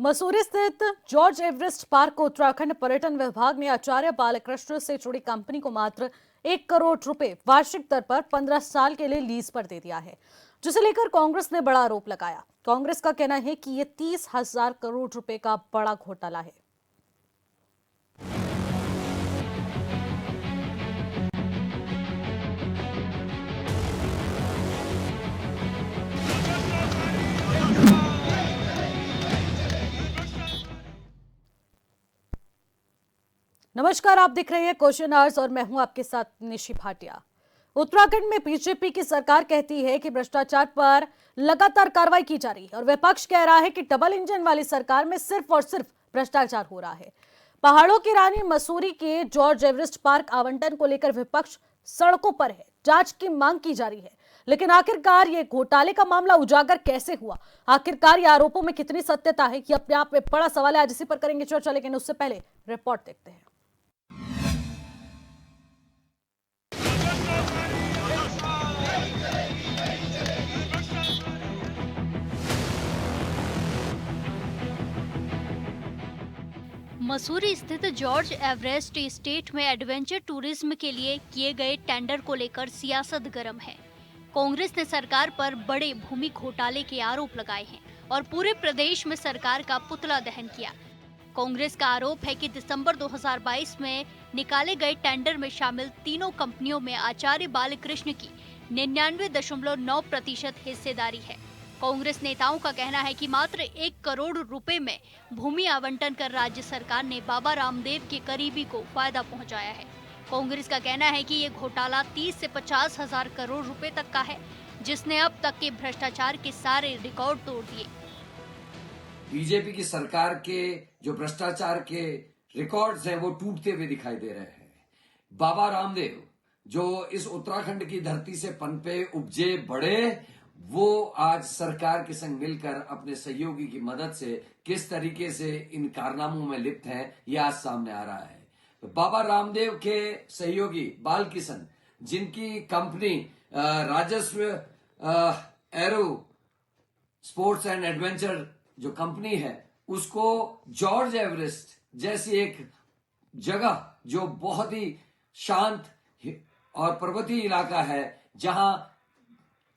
मसूरी स्थित George Everest park को उत्तराखंड पर्यटन विभाग ने आचार्य बालकृष्ण से जुड़ी कंपनी को मात्र 1 करोड़ रुपए वार्षिक दर पर 15 साल के लिए लीज पर दे दिया है, जिसे लेकर कांग्रेस ने बड़ा आरोप लगाया। कांग्रेस का कहना है कि ये 30,000 करोड़ रुपए का बड़ा घोटाला है। नमस्कार, आप देख रहे हैं क्वेश्चन आवर्स और मैं हूं आपके साथ निशी भाटिया। उत्तराखंड में बीजेपी की सरकार कहती है कि भ्रष्टाचार पर लगातार कार्रवाई की जा रही है और विपक्ष कह रहा है कि डबल इंजन वाली सरकार में सिर्फ और सिर्फ भ्रष्टाचार हो रहा है। पहाड़ों की रानी मसूरी के जॉर्ज एवरेस्ट पार्क आवंटन को लेकर विपक्ष सड़कों पर है, जांच की मांग की जा रही है। लेकिन आखिरकार ये घोटाले का मामला उजागर कैसे हुआ, आखिरकार ये आरोपों में कितनी सत्यता है, ये अपने आप में बड़ा सवाल है। आज इसी पर करेंगे चर्चा, लेकिन उससे पहले रिपोर्ट देखते हैं। मसूरी स्थित जॉर्ज एवरेस्ट एस्टेट में एडवेंचर टूरिज्म के लिए किए गए टेंडर को लेकर सियासत गर्म है। कांग्रेस ने सरकार पर बड़े भूमि घोटाले के आरोप लगाए हैं और पूरे प्रदेश में सरकार का पुतला दहन किया। कांग्रेस का आरोप है कि दिसंबर 2022 में निकाले गए टेंडर में शामिल तीनों कंपनियों में आचार्य बालकृष्ण की 99.9% हिस्सेदारी है। कांग्रेस नेताओं का कहना है कि मात्र 1 करोड़ रुपए में भूमि आवंटन कर राज्य सरकार ने बाबा रामदेव के करीबी को फायदा पहुंचाया है। कांग्रेस का कहना है कि ये घोटाला 30 से 50 हजार करोड़ रुपए तक का है, जिसने अब तक के भ्रष्टाचार के सारे रिकॉर्ड तोड़ दिए। बीजेपी की सरकार के जो भ्रष्टाचार के रिकॉर्ड्स हैं वो टूटते हुए दिखाई दे रहे हैं। बाबा रामदेव जो इस उत्तराखंड की धरती से पनपे, उपजे, बढ़े, वो आज सरकार के संग मिलकर अपने सहयोगी की मदद से किस तरीके से इन कारनामों में लिप्त हैं, ये आज सामने आ रहा है। तो बाबा रामदेव के सहयोगी बालकिशन, जिनकी कंपनी राजस्व एरो स्पोर्ट्स एंड एडवेंचर जो कंपनी है, उसको जॉर्ज एवरेस्ट जैसी एक जगह जो बहुत ही शांत और पर्वतीय इलाका है, जहां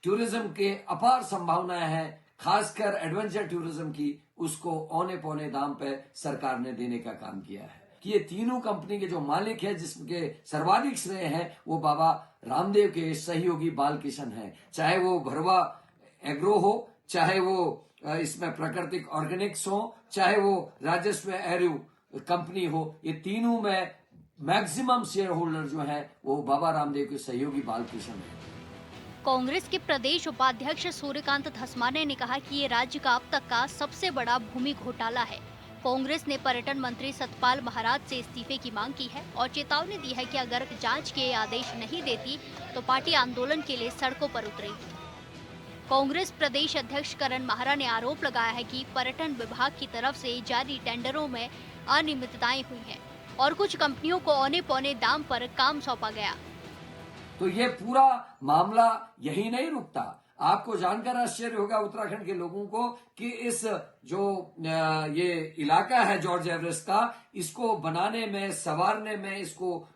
टूरिज्म के अपार संभावनाएं हैं, खासकर एडवेंचर टूरिज्म की, उसको औने पौने दाम पे सरकार ने देने का काम किया है। कि ये तीनों कंपनी के जो मालिक है, जिसके सर्वाधिक श्रेय है, वो बाबा रामदेव के सहयोगी बालकिशन है। चाहे वो घरवा एग्रो हो, चाहे वो इसमें प्राकृतिक ऑर्गेनिक्स हो, चाहे वो राजस्व एरो कंपनी हो, ये तीनों में मैक्सिमम शेयर होल्डर जो है वो बाबा रामदेव के सहयोगी बालकिशन है। कांग्रेस के प्रदेश उपाध्यक्ष सूर्यकांत धस्माने ने कहा कि ये राज्य का अब तक का सबसे बड़ा भूमि घोटाला है। कांग्रेस ने पर्यटन मंत्री सतपाल महाराज से इस्तीफे की मांग की है और चेतावनी दी है कि अगर जांच के आदेश नहीं देती तो पार्टी आंदोलन के लिए सड़कों पर उतरेगी। कांग्रेस प्रदेश अध्यक्ष करण माहरा ने आरोप लगाया है कि पर्यटन विभाग की तरफ से जारी टेंडरों में अनियमितताएं हुई हैं और कुछ कंपनियों को औने पौने दाम पर काम सौंपा गया। तो ये पूरा मामला यही नहीं रुकता। आपको जानकर आश्चर्य होगा उत्तराखंड के लोगों को कि इस जो ये इलाका है जॉर्ज एवरेस्ट का, इसको बनाने में, संवारने में, इसको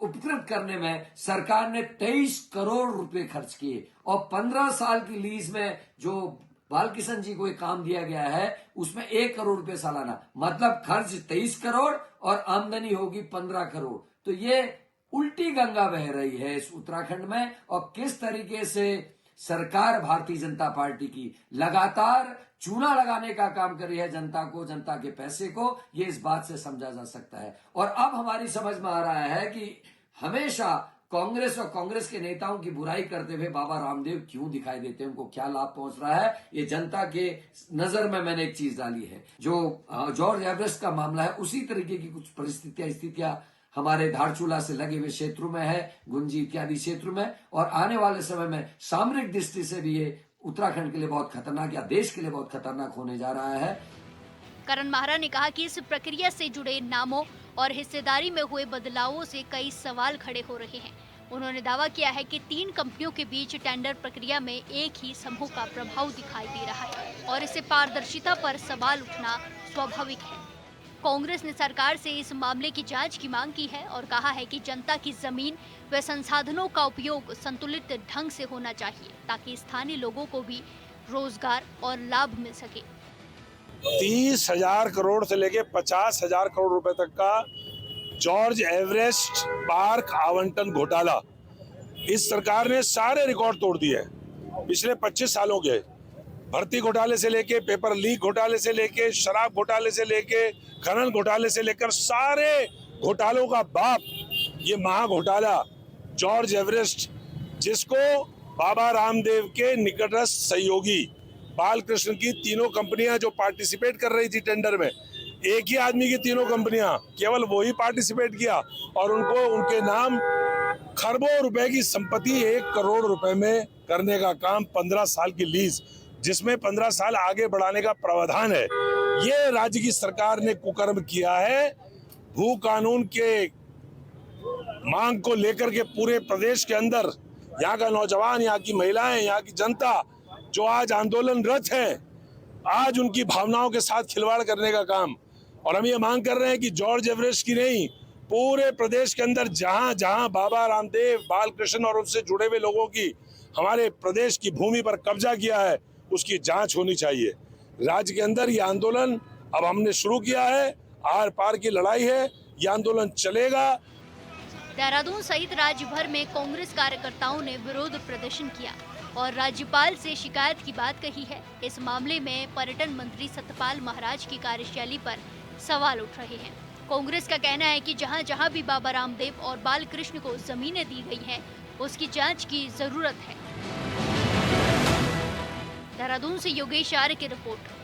उपकृत करने में सरकार ने 23 करोड़ रुपए खर्च किए और 15 साल की लीज में जो बालकिशन जी को एक काम दिया गया है, उसमें 1 करोड़ रुपए सालाना, मतलब खर्च 23 करोड़ और आमदनी होगी 15 करोड़। तो ये उल्टी गंगा बह रही है इस उत्तराखंड में। और किस तरीके से सरकार भारतीय जनता पार्टी की लगातार चूना लगाने का काम कर रही है जनता को, जनता के पैसे को, ये इस बात से समझा जा सकता है। और अब हमारी समझ में आ रहा है कि हमेशा कांग्रेस और कांग्रेस के नेताओं की बुराई करते हुए बाबा रामदेव क्यों दिखाई देते हैं, उनको क्या लाभ पहुंच रहा है, ये जनता के नजर में मैंने एक चीज डाली है। जो जॉर्ज एवरेस्ट का मामला है, उसी तरीके की कुछ स्थितियां हमारे धारचूला से लगे हुए क्षेत्रों में है, गुंजी इत्यादि क्षेत्रों में, और आने वाले समय में सामरिक दृष्टि से भी ये उत्तराखंड के लिए बहुत खतरनाक या देश के लिए बहुत खतरनाक होने जा रहा है। करण माहरा ने कहा कि इस प्रक्रिया से जुड़े नामों और हिस्सेदारी में हुए बदलावों से कई सवाल खड़े हो रहे हैं। उन्होंने दावा किया है कि 3 कंपनियों के बीच टेंडर प्रक्रिया में एक ही समूह का प्रभाव दिखाई दे रहा है और इससे पारदर्शिता पर सवाल उठना स्वाभाविक है। कांग्रेस ने सरकार से इस मामले की जांच की मांग की है और कहा है कि जनता की जमीन व संसाधनों का उपयोग संतुलित ढंग से होना चाहिए ताकि स्थानीय लोगों को भी रोजगार और लाभ मिल सके। 30,000 करोड़ से लेके 50,000 करोड़ रुपए तक का जॉर्ज एवरेस्ट पार्क आवंटन घोटाला, इस सरकार ने सारे रिकॉर्ड तोड़ दिए हैं। पिछले 25 सालों के भर्ती घोटाले से लेके, पेपर लीक घोटाले से लेके, शराब घोटाले से लेके, खनन घोटाले से लेकर सारे घोटालों का बाप ये महा घोटाला जॉर्ज एवरेस्ट, जिसको बाबा रामदेव के निकटस्थ सहयोगी बालकृष्ण की तीनों कंपनियां जो पार्टिसिपेट कर रही थी टेंडर में, एक ही आदमी की तीनों कंपनियां, केवल वो ही पार्टिसिपेट किया और उनको उनके नाम खरबों रुपए की संपत्ति 1 करोड़ रुपए में करने का काम, 15 साल की लीज, जिसमें 15 साल आगे बढ़ाने का प्रावधान है। ये राज्य की सरकार ने कुकर्म किया है। भू कानून के मांग को लेकर के पूरे प्रदेश के अंदर यहाँ का नौजवान, यहाँ की महिलाएं, यहाँ की जनता जो आज आंदोलनरत है, आज उनकी भावनाओं के साथ खिलवाड़ करने का काम। और हम ये मांग कर रहे हैं कि जॉर्ज एवरेस्ट की नहीं, पूरे प्रदेश के अंदर जहां जहां बाबा रामदेव, बालकृष्ण और उनसे जुड़े हुए लोगों की हमारे प्रदेश की भूमि पर कब्जा किया है, उसकी जांच होनी चाहिए। राज्य के अंदर ये आंदोलन अब हमने शुरू किया है, आर पार की लड़ाई है, ये आंदोलन चलेगा। देहरादून सहित राज्य भर में कांग्रेस कार्यकर्ताओं ने विरोध प्रदर्शन किया और राज्यपाल से शिकायत की बात कही है। इस मामले में पर्यटन मंत्री सतपाल महाराज की कार्यशैली पर सवाल उठ रहे हैं। कांग्रेस का कहना है कि जहां जहां भी बाबा रामदेव और बालकृष्ण को जमीनें दी गई हैं, उसकी जांच की जरूरत है। देहरादून से योगेश आर्य की रिपोर्ट।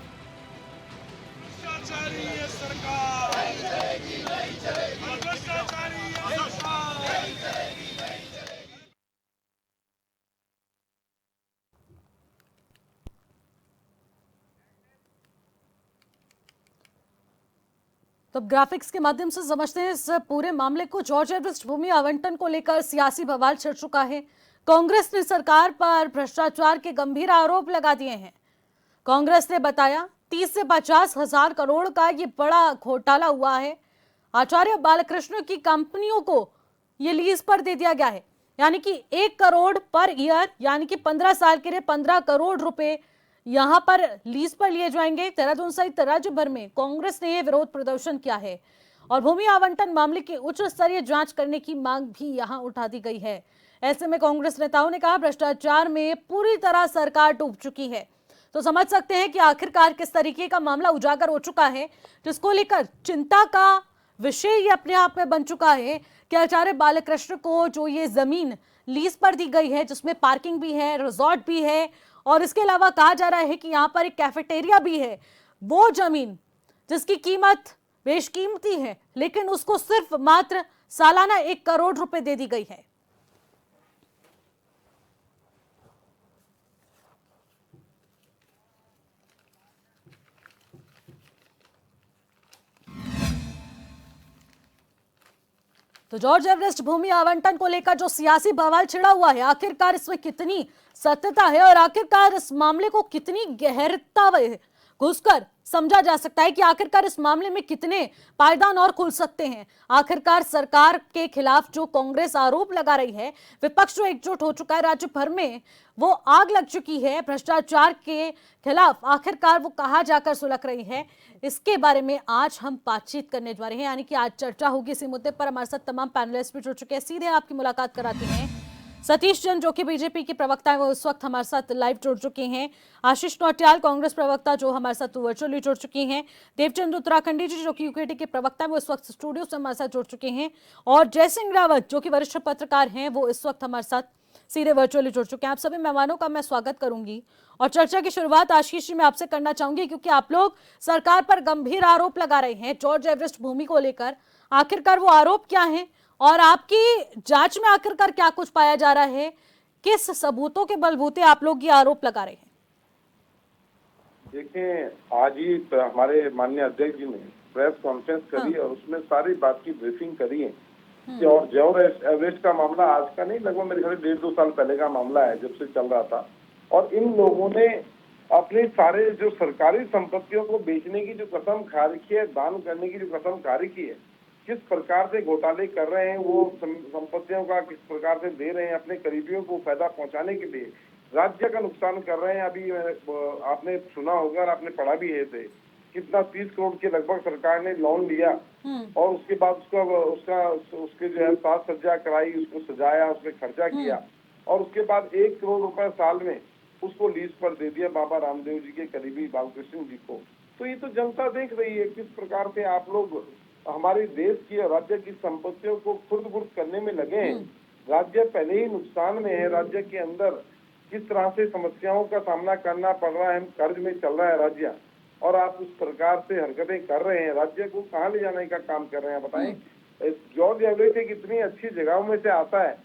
तो ग्राफिक्स के माध्यम से समझते हैं इस पूरे मामले को। जॉर्ज एवरेस्ट भूमि आवंटन को लेकर सियासी बवाल छिड़ चुका है। कांग्रेस ने सरकार पर भ्रष्टाचार के गंभीर आरोप लगा दिए हैं। कांग्रेस ने बताया 30 से 50 हजार करोड़ का ये बड़ा घोटाला हुआ है। आचार्य बालकृष्ण की कंपनियों को ये लीज पर दे दिया गया है, यानी कि 1 करोड़ पर ईयर, यानी कि 15 साल के लिए 15 करोड़ रुपए यहां पर लीज पर लिए जाएंगे। देहरादून सहित राज्य भर में कांग्रेस ने यह विरोध प्रदर्शन किया है और भूमि आवंटन मामले की उच्च स्तरीय जांच करने की मांग भी यहां उठा दी गई है। ऐसे में कांग्रेस नेताओं ने कहा भ्रष्टाचार में पूरी तरह सरकार डूब चुकी है। तो समझ सकते हैं कि आखिरकार किस तरीके का मामला उजागर हो चुका है, जिसको लेकर चिंता का विषय ये अपने आप में बन चुका है कि आचार्य बालकृष्ण को जो ये जमीन लीज पर दी गई है, जिसमें पार्किंग भी है, रिजॉर्ट भी है और इसके अलावा कहा जा रहा है कि यहाँ पर एक कैफेटेरिया भी है, वो जमीन जिसकी कीमत बेशकीमती है, लेकिन उसको सिर्फ मात्र सालाना 1 करोड़ रुपए दे दी गई है। तो जॉर्ज एवरेस्ट भूमि आवंटन को लेकर जो सियासी बवाल छिड़ा हुआ है, आखिरकार इसमें कितनी सत्यता है और आखिरकार इस मामले को कितनी गहरता घुसकर समझा जा सकता है कि आखिरकार इस मामले में कितने पायदान और खुल सकते हैं। आखिरकार सरकार के खिलाफ जो कांग्रेस आरोप लगा रही है, विपक्ष जो एकजुट हो चुका है, राज्य भर में वो आग लग चुकी है भ्रष्टाचार के खिलाफ, आखिरकार वो कहां जाकर सुलग रही है, इसके बारे में आज हम बातचीत करने जा रहे हैं। यानी कि आज चर्चा होगी इसी मुद्दे पर। हमारे साथ तमाम पैनलिस्ट भी जुड़ चुके हैं। सीधे आपकी मुलाकात कराते हैं सतीश जैन, जो कि बीजेपी के प्रवक्ता है, वो इस वक्त हमारे साथ लाइव जुड़ चुके हैं। आशीष नौटियाल, कांग्रेस प्रवक्ता, जो हमारे साथ वर्चुअली जुड़ चुके हैं। देवचंद उत्तराखंडी जी, जो कि यूकेटी के प्रवक्ता है, वो इस वक्त स्टूडियो से हमारे साथ जुड़ चुके हैं। और जय सिंह रावत, जो कि वरिष्ठ पत्रकार हैं, वो इस वक्त हमारे साथ सीधे वर्चुअली जुड़ चुके हैं। आप सभी मेहमानों का मैं स्वागत करूंगी और चर्चा की शुरुआत आशीष जी मैं आपसे करना चाहूंगी, क्योंकि आप लोग सरकार पर गंभीर आरोप लगा रहे हैं जॉर्ज एवरेस्ट भूमि को लेकर। आखिरकार वो आरोप क्या है और आपकी जांच में आखिरकार क्या कुछ पाया जा रहा है? किस सबूतों के बलबूते आप लोग ये आरोप लगा रहे हैं? देखें, आज ही हमारे माननीय अध्यक्ष जी ने प्रेस कॉन्फ्रेंस करी और उसमें सारी बात की ब्रीफिंग करी है और जॉर्ज एवरेस्ट का मामला आज का नहीं, लगभग मेरे ख्याल से 1.5-2 साल पहले का मामला है, जब से चल रहा था। और इन लोगों ने अपने सारे जो सरकारी संपत्तियों को बेचने की जो कसम खा रखी है, दान करने की जो कसम खा रखी है, किस प्रकार से घोटाले कर रहे हैं, वो संपत्तियों का किस प्रकार से दे रहे हैं अपने करीबियों को फायदा पहुंचाने के लिए, राज्य का नुकसान कर रहे हैं। अभी आपने सुना होगा और आपने पढ़ा भी है थे, कितना 30 करोड़ के लगभग सरकार ने लोन लिया और उसके बाद उसके जो है साज सज्जा कराई, उसको सजाया, उसमें खर्चा किया और उसके बाद 1 करोड़ रुपए साल में उसको लीज पर दे दिया बाबा रामदेव जी के करीबी बालकृष्ण जी को। तो ये तो जनता देख रही है किस प्रकार से आप लोग हमारे देश की और राज्य की संपत्तियों को खुर्द-बुर्द करने में लगे हैं। राज्य पहले ही नुकसान में है, राज्य के अंदर किस तरह से समस्याओं का सामना करना पड़ रहा है, कर्ज में चल रहा है राज्य, और आप उस प्रकार से हरकतें कर रहे हैं। राज्य को कहाँ ले जाने का काम कर रहे हैं बताएं। जॉर्ज एवरेस्ट एक इतनी अच्छी जगहों में से आता है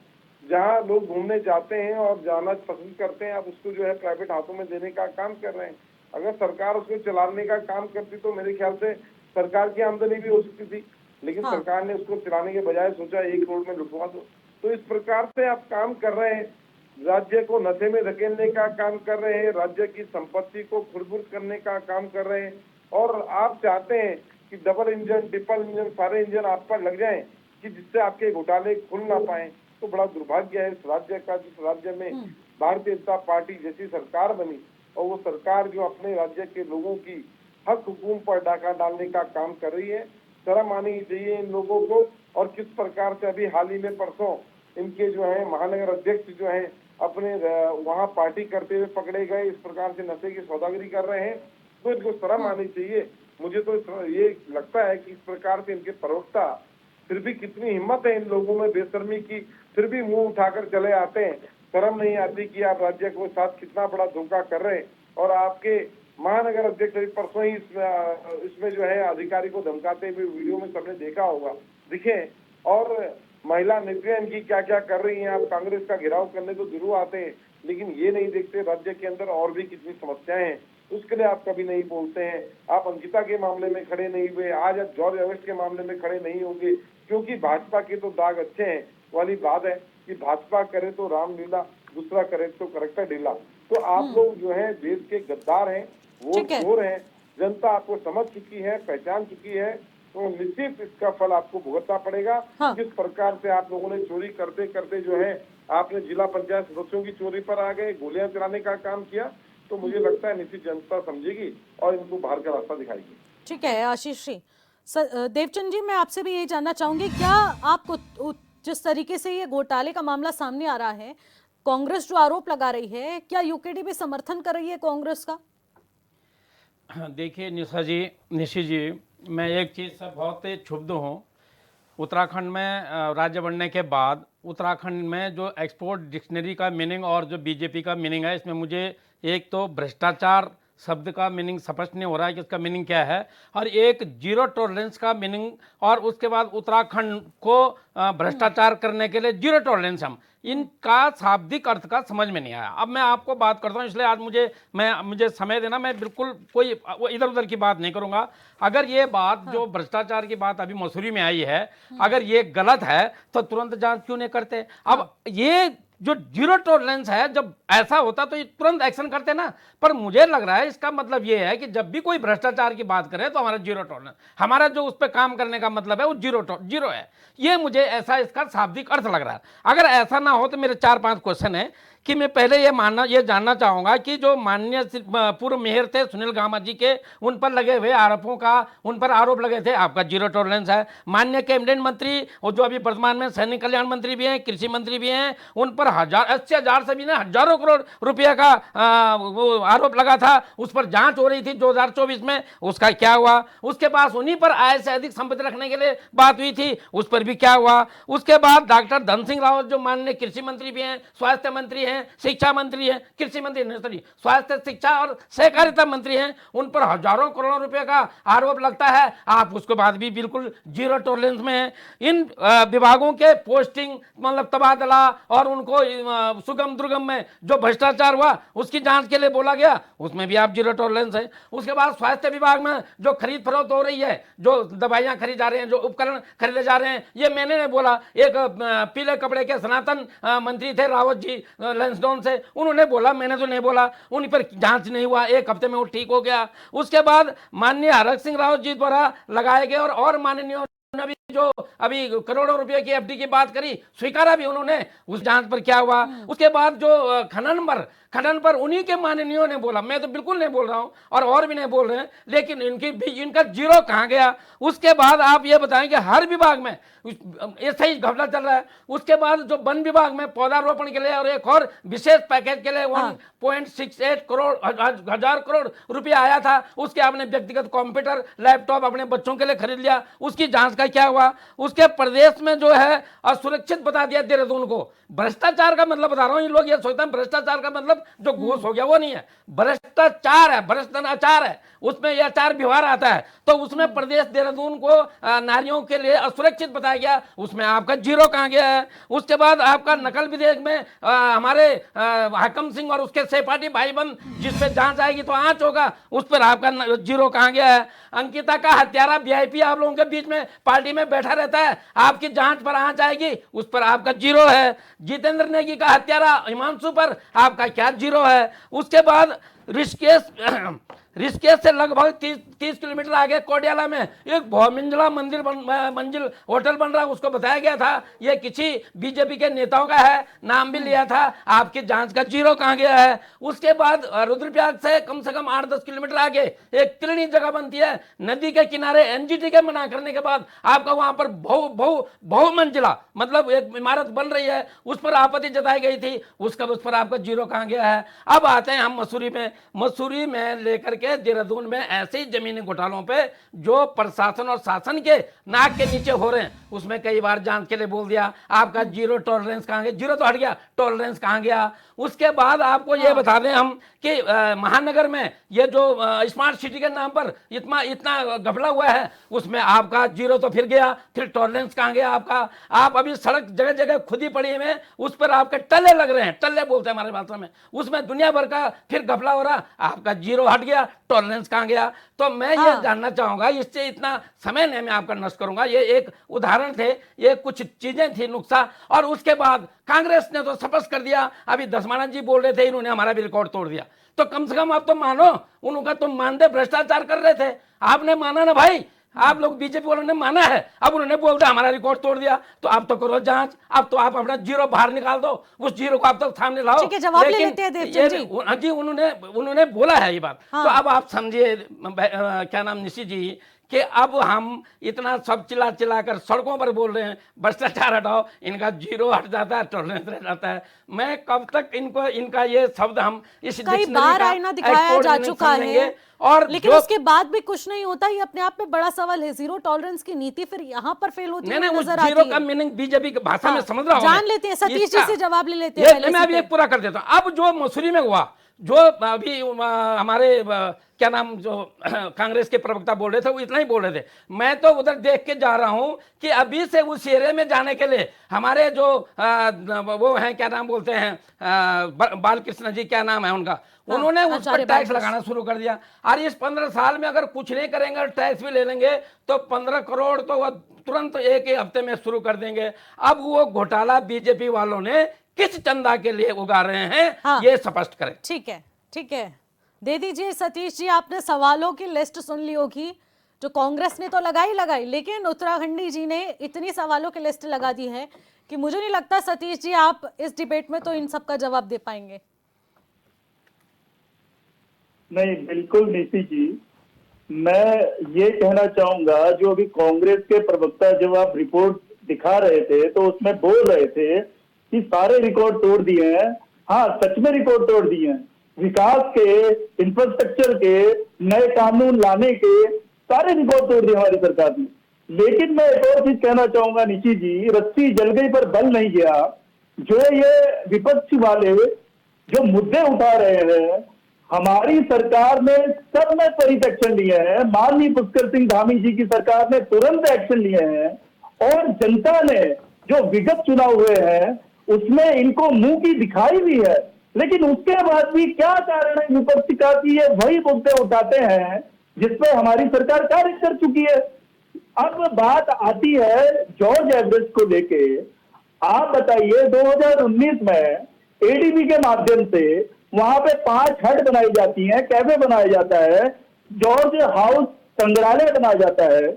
जहाँ लोग घूमने जाते हैं और जाना पसंद करते हैं, आप उसको जो है प्राइवेट हाथों में देने का काम कर रहे हैं। अगर सरकार उसको चलाने का काम करती तो मेरे ख्याल से सरकार की आमदनी भी हो सकती थी, लेकिन सरकार ने उसको चलाने के बजाय सोचा 1 करोड़ में लुटवा दो। तो इस प्रकार से आप काम कर रहे हैं, राज्य को नशे में धकेलने का काम कर रहे हैं, राज्य की संपत्ति को खुरबुर करने का काम कर रहे हैं, और आप चाहते हैं कि डबल इंजन, ट्रिपल इंजन, सारे इंजन आप पर लग जाएं कि जिससे आपके घोटाले खुल ना पाए। तो बड़ा दुर्भाग्य है इस राज्य का, जिस राज्य में भारतीय जनता पार्टी जैसी सरकार बनी और वो सरकार जो अपने राज्य के लोगों की हक हुकूक पर डाका डालने का काम कर रही है। शर्म आनी चाहिए इन लोगों को। और किस प्रकार से अभी हाल ही में परसों इनके जो है महानगर अध्यक्ष जो है अपने वहाँ पार्टी करते हुए पकड़े गए, इस प्रकार से नशे की सौदागरी कर रहे हैं, तो इनको शर्म आनी चाहिए। मुझे तो ये लगता है कि इस प्रकार से इनके प्रवक्ता, फिर भी कितनी हिम्मत है इन लोगों में बेशर्मी की, फिर भी मुंह उठाकर चले आते हैं। शर्म नहीं आती कि आप राज्य के साथ कितना बड़ा धोखा कर रहे हैं। और आपके महानगर अध्यक्ष परसों ही इसमें जो है अधिकारी को धमकाते हुए वीडियो में सबने देखा होगा, दिखे। और महिला नेत्रियां इनकी क्या क्या कर रही हैं। आप कांग्रेस का घेराव करने तो जरूर आते हैं, लेकिन ये नहीं देखते राज्य के अंदर और भी कितनी समस्याएं हैं, उसके लिए आप कभी नहीं बोलते हैं। आप अंकिता के मामले में खड़े नहीं हुए, आज आप जॉर्ज एवरेस्ट के मामले में खड़े नहीं होंगे, क्योंकि भाजपा के तो दाग अच्छे हैं वाली बात है कि भाजपा करे तो रामलीला, दूसरा करे तो करेक्टर ढीला। तो आप लोग जो है देश के गद्दार हैं, वो चोर हैं। जनता आपको समझ चुकी है, पहचान चुकी है, तो निश्चित इसका फल आपको भुगतना पड़ेगा। किस प्रकार से आप लोगों ने चोरी करते करते जो है आपने जिला पंचायत सदस्यों की चोरी पर आ गए, गोलियां चलाने का काम किया, तो मुझे लगता है निश्चित जनता समझेगी और इनको बाहर का रास्ता दिखाएगी। ठीक है आशीष जी। देवचंद जी, मैं आपसे भी यही जानना चाहूंगी, क्या आपको जिस तरीके से ये घोटाले का मामला सामने आ रहा है, कांग्रेस जो आरोप लगा रही है, क्या यूकेडी भी समर्थन कर रही है कांग्रेस का? देखिए निशा जी, मैं एक चीज़ से बहुत क्षुब्ध हूँ। उत्तराखंड में राज्य बनने के बाद उत्तराखंड में जो एक्सपोर्ट डिक्शनरी का मीनिंग और जो बीजेपी का मीनिंग है, इसमें मुझे एक तो भ्रष्टाचार शब्द का मीनिंग स्पष्ट नहीं हो रहा है कि इसका मीनिंग क्या है, और एक जीरो टॉलरेंस का मीनिंग, और उसके बाद उत्तराखंड को भ्रष्टाचार करने के लिए जीरो टॉलरेंस, हम इनका शाब्दिक अर्थ का समझ में नहीं आया। अब मैं आपको बात करता हूँ, इसलिए आज मुझे समय देना, मैं बिल्कुल कोई इधर उधर की बात नहीं करूँगा। अगर ये बात जो भ्रष्टाचार की बात अभी मसूरी में आई है, अगर ये गलत है तो तुरंत जांच क्यों नहीं करते? अब ये जो जीरो टॉलरेंस है, जब ऐसा होता तो ये तुरंत एक्शन करते ना। पर मुझे लग रहा है इसका मतलब ये है कि जब भी कोई भ्रष्टाचार की बात करे तो हमारा जीरो टॉलरेंस, हमारा जो उस पर काम करने का मतलब है वो जीरो है। ये मुझे ऐसा इसका शाब्दिक अर्थ लग रहा है। अगर ऐसा ना हो तो मेरे 4-5 क्वेश्चन है कि मैं पहले ये जानना चाहूँगा कि जो माननीय पूर्व मेयर थे सुनील गामा जी के, उन पर लगे हुए आरोपों का, उन पर आरोप लगे थे, आपका जीरो टॉलरेंस है। माननीय कैबिनेट मंत्री और जो अभी वर्तमान में सैनिक कल्याण मंत्री भी हैं, कृषि मंत्री भी हैं, उन पर 80,000 से भी ने हजारों करोड़ रुपये का वो आरोप लगा था, उस पर जांच हो रही थी 2024 में, उसका क्या हुआ? उसके बाद उन्हीं पर आय से अधिक संपत्ति रखने के लिए बात हुई थी, उस पर भी क्या हुआ? उसके बाद डॉक्टर धन सिंह रावत जो माननीय कृषि मंत्री भी हैं, स्वास्थ्य मंत्री हैं, हैं, शिक्षा मंत्री हैं, कृषि मंत्री नहीं, स्वास्थ्य, शिक्षा और सहकारिता मंत्री हैं, उन पर हजारों करोड़ों रुपए का आरोप लगता है। आप उसके बाद भी बिल्कुल जीरो टॉलरेंस में हैं। इन विभागों के पोस्टिंग मतलब तबादला और उनको सुगम दुर्गम में जो भ्रष्टाचार हुआ उसकी जांच के लिए बोला गया, उसमें भी आप जीरो टॉलरेंस है। उसके बाद स्वास्थ्य विभाग में जो खरीद फरोख्त हो रही है, जो दवाइयां खरीदी जा रहे हैं, जो उपकरण खरीदे जा रहे हैं, ये मैंने नहीं बोला। एक पीले कपड़े के सनातन मंत्री थे रावत जी लैंसडाउन से, उन्होंने बोला, मैंने तो नहीं बोला। उन पर जांच नहीं हुआ, एक हफ्ते में वो ठीक हो गया। उसके बाद माननीय हरक सिंह रावत जी द्वारा लगाए गए और माननीय भी जो अभी करोड़ों रुपए की एफडी की बात करी, स्वीकारा भी उन्होंने, उस जांच पर क्या हुआ। उसके बाद जो खनन पर उन्हीं के माननीयों ने बोला, मैं तो बिल्कुल नहीं बोल रहा हूं और भी नहीं बोल रहे हैं, लेकिन इनका जीरो कहां गया। उसके बाद आप ये बताएं कि हर विभाग में ऐसा ही घपला चल रहा है। उसके बाद जो वन विभाग में पौधारोपण के लिए और एक और विशेष पैकेज के लिए 1.68 हजार करोड़ रुपया आया था, उसके आपने व्यक्तिगत कंप्यूटर लैपटॉप अपने बच्चों के लिए खरीद लिया, उसकी जांच का क्या हुआ। उसके प्रदेश में जो है असुरक्षित बता दिया देहरादून को। भ्रष्टाचार का मतलब बता रहा हूं, लोग ये सोचते हैं भ्रष्टाचार का मतलब जो घूस हो गया, वो नहीं है। भ्रष्टाचार है, भ्रष्टाचार है, उसमें यह आचार व्यवहार आता है। तो उसमें प्रदेश देहरादून को नारियों के लिए असुरक्षित बताया गया, उसमें आपका जीरो कहां गया है। उसके बाद आपका नकल विधेयक में हमारे हाकम सिंह और उसके सहपाठी भाई बंद, जिस पे जांच आएगी तो आंच होगा, उस पर आपका जीरो कहां गया है। अंकिता का हत्यारा वीआईपी आप लोगों के बीच में पार्टी में बैठा रहता है, आपकी जांच पर आंच आएगी, उस पर आपका जीरो है। जितेंद्र नेगी का हत्यारा हिमांशु पर आपका क्या जीरो है। उसके बाद ऋषिकेश से लगभग 30 किलोमीटर आगे कोडियाला में एक बहुमंजिला मंजिल होटल बन रहा है, उसको बताया गया था ये किसी बीजेपी के नेताओं का है, नाम भी लिया था, आपकी जांच का जीरो कहां गया है। उसके बाद रुद्रप्रयाग से कम 8-10 किलोमीटर आगे एक तिलनी जगह बनती है, नदी के किनारे एनजीटी के मना करने के बाद आपका वहां पर बहुमंजिला मतलब एक इमारत बन रही है, उस पर आपत्ति जताई गई थी, उस पर आपका जीरो कहां गया है। अब आते हैं हम मसूरी में लेकर के देहरादून में ऐसे ही जमीनी घोटालों पे जो प्रशासन और शासन के नाक के नीचे हो रहे हैं, उसमें कई बार जांच के लिए बोल दिया, आपका जीरो टॉलरेंस कहां गया, जीरो तो हट गया, टॉलरेंस कहां गया। उसके बाद आपको ये बता दें हम कि महानगर में ये जो स्मार्ट सिटी के नाम पर इतना घपला हुआ है, उसमें आपका जीरो तो फिर गया, फिर टॉलरेंस कहां गया आपका। आप अभी सड़क जगह जगह खुदी पड़ी में, उस पर आपके टल्ले लग रहे हैं, टल्ले बोलते हैं हमारे भाषा में, उसमें दुनिया भर का फिर घपला हो रहा, आपका जीरो हट गया, टॉलरेंस कहां गया। तो मैं ये जानना चाहूंगा, इससे इतना समय नहीं मैं आपका नष्ट करूंगा, ये एक उदाहरण थे, ये कुछ चीजें थी नुक्सा। और उसके बाद कांग्रेस ने तो स्पष्ट कर दिया, अभी दसमानंद जी बोल रहे थे इन्होंने हमारा भी रिकॉर्ड तोड़ दिया, तो कम से कम आप तो मानो, उनका तुम मानते भ्रष्टाचार कर रहे थे, आपने माना ना भाई, आप लोग बीजेपी वालों ने माना है, अब उन्होंने बोल दिया हमारा रिकॉर्ड तोड़ दिया, तो आप तो करो जांच, अब तो आप अपना जीरो बाहर निकाल दो, उस जीरो को आप तो सामने लाओ। ठीक है, जवाब ले लेते हैं देवचंद जी। हाँ जी, उन्होंने बोला है ये बात। हाँ। तो अब आप समझिए क्या नाम निशी जी, कि अब हम इतना सब चिल्ला कर सड़कों पर बोल रहे हैं भ्रष्टाचार हटाओ, इनका जीरो हट जाता है, टॉलरेंस रह जाता है। मैं कब तक इनका ये शब्द हम इस कई बार आईना दिखाया जा चुका है, और लेकिन उसके बाद भी कुछ नहीं होता, ये अपने आप में बड़ा सवाल है। जीरो टॉलरेंस की नीति फिर यहाँ पर फेल होती है नजर आती है। जीरो का मीनिंग बीजेपी की भाषा में समझ रहा हूं, जान लेते हैं, सतीश जी से जवाब ले लेते हैं। मैं अभी एक पूरा कर देता हूं। अब जो मसूरी में हुआ, जो अभी हमारे क्या नाम जो कांग्रेस के प्रवक्ता बोल रहे थे, वो इतना ही बोल रहे थे, मैं तो उधर देख के जा रहा हूं कि अभी से उस एरिया में जाने के लिए हमारे जो वो हैं, क्या नाम बोलते हैं, बालकृष्ण जी, क्या नाम है उनका, उन्होंने उस पर टैक्स लगाना शुरू कर दिया। और इस 15 साल में अगर कुछ नहीं करेंगे, टैक्स भी ले लेंगे, तो 15 करोड़ तो वह तुरंत एक ही हफ्ते में शुरू कर देंगे। अब वो घोटाला बीजेपी वालों ने किस चंदा के लिए उगा रहे हैं, हाँ। ये स्पष्ट करें। ठीक है, ठीक है, दे दीजिए सतीश जी। आपने सवालों की लिस्ट सुन ली होगी, जो कांग्रेस ने तो लगाई, लेकिन उत्तराखंडी जी ने इतनी सवालों की लिस्ट लगा दी है कि मुझे नहीं लगता सतीश जी आप इस डिबेट में तो इन सब का जवाब दे पाएंगे। नहीं, बिल्कुल निशी जी, मैं ये कहना चाहूंगा, जो अभी कांग्रेस के प्रवक्ता जब आप रिपोर्ट दिखा रहे थे तो उसमें बोल रहे थे कि सारे रिकॉर्ड तोड़ दिए हैं। हाँ, सच में रिकॉर्ड तोड़ दिए हैं, विकास के, इंफ्रास्ट्रक्चर के, नए कानून लाने के सारे रिकॉर्ड तोड़ दिए हमारी सरकार ने। लेकिन मैं एक और चीज कहना चाहूंगा निशी जी, रस्सी जल गई पर बल नहीं गया। जो ये विपक्ष वाले जो मुद्दे उठा रहे हैं, हमारी सरकार ने सब में त्वरित एक्शन लिए हैं। माननीय पुष्कर सिंह धामी जी की सरकार ने तुरंत एक्शन लिए हैं और जनता ने जो विगत चुनाव हुए हैं उसमें इनको मुंह की दिखाई भी है, लेकिन उसके बाद भी क्या कारण है विपक्ष का कि ये वही मुद्दे उठाते हैं जिसपे हमारी सरकार कार्य कर चुकी है। अब बात आती है जॉर्ज एवरेस्ट को लेके। आप बताइए 2019 में एडीबी के माध्यम से वहां पे 5 हट बनाई जाती हैं, कैफे बनाया जाता है, जॉर्ज हाउस संग्रहालय बनाया जाता है।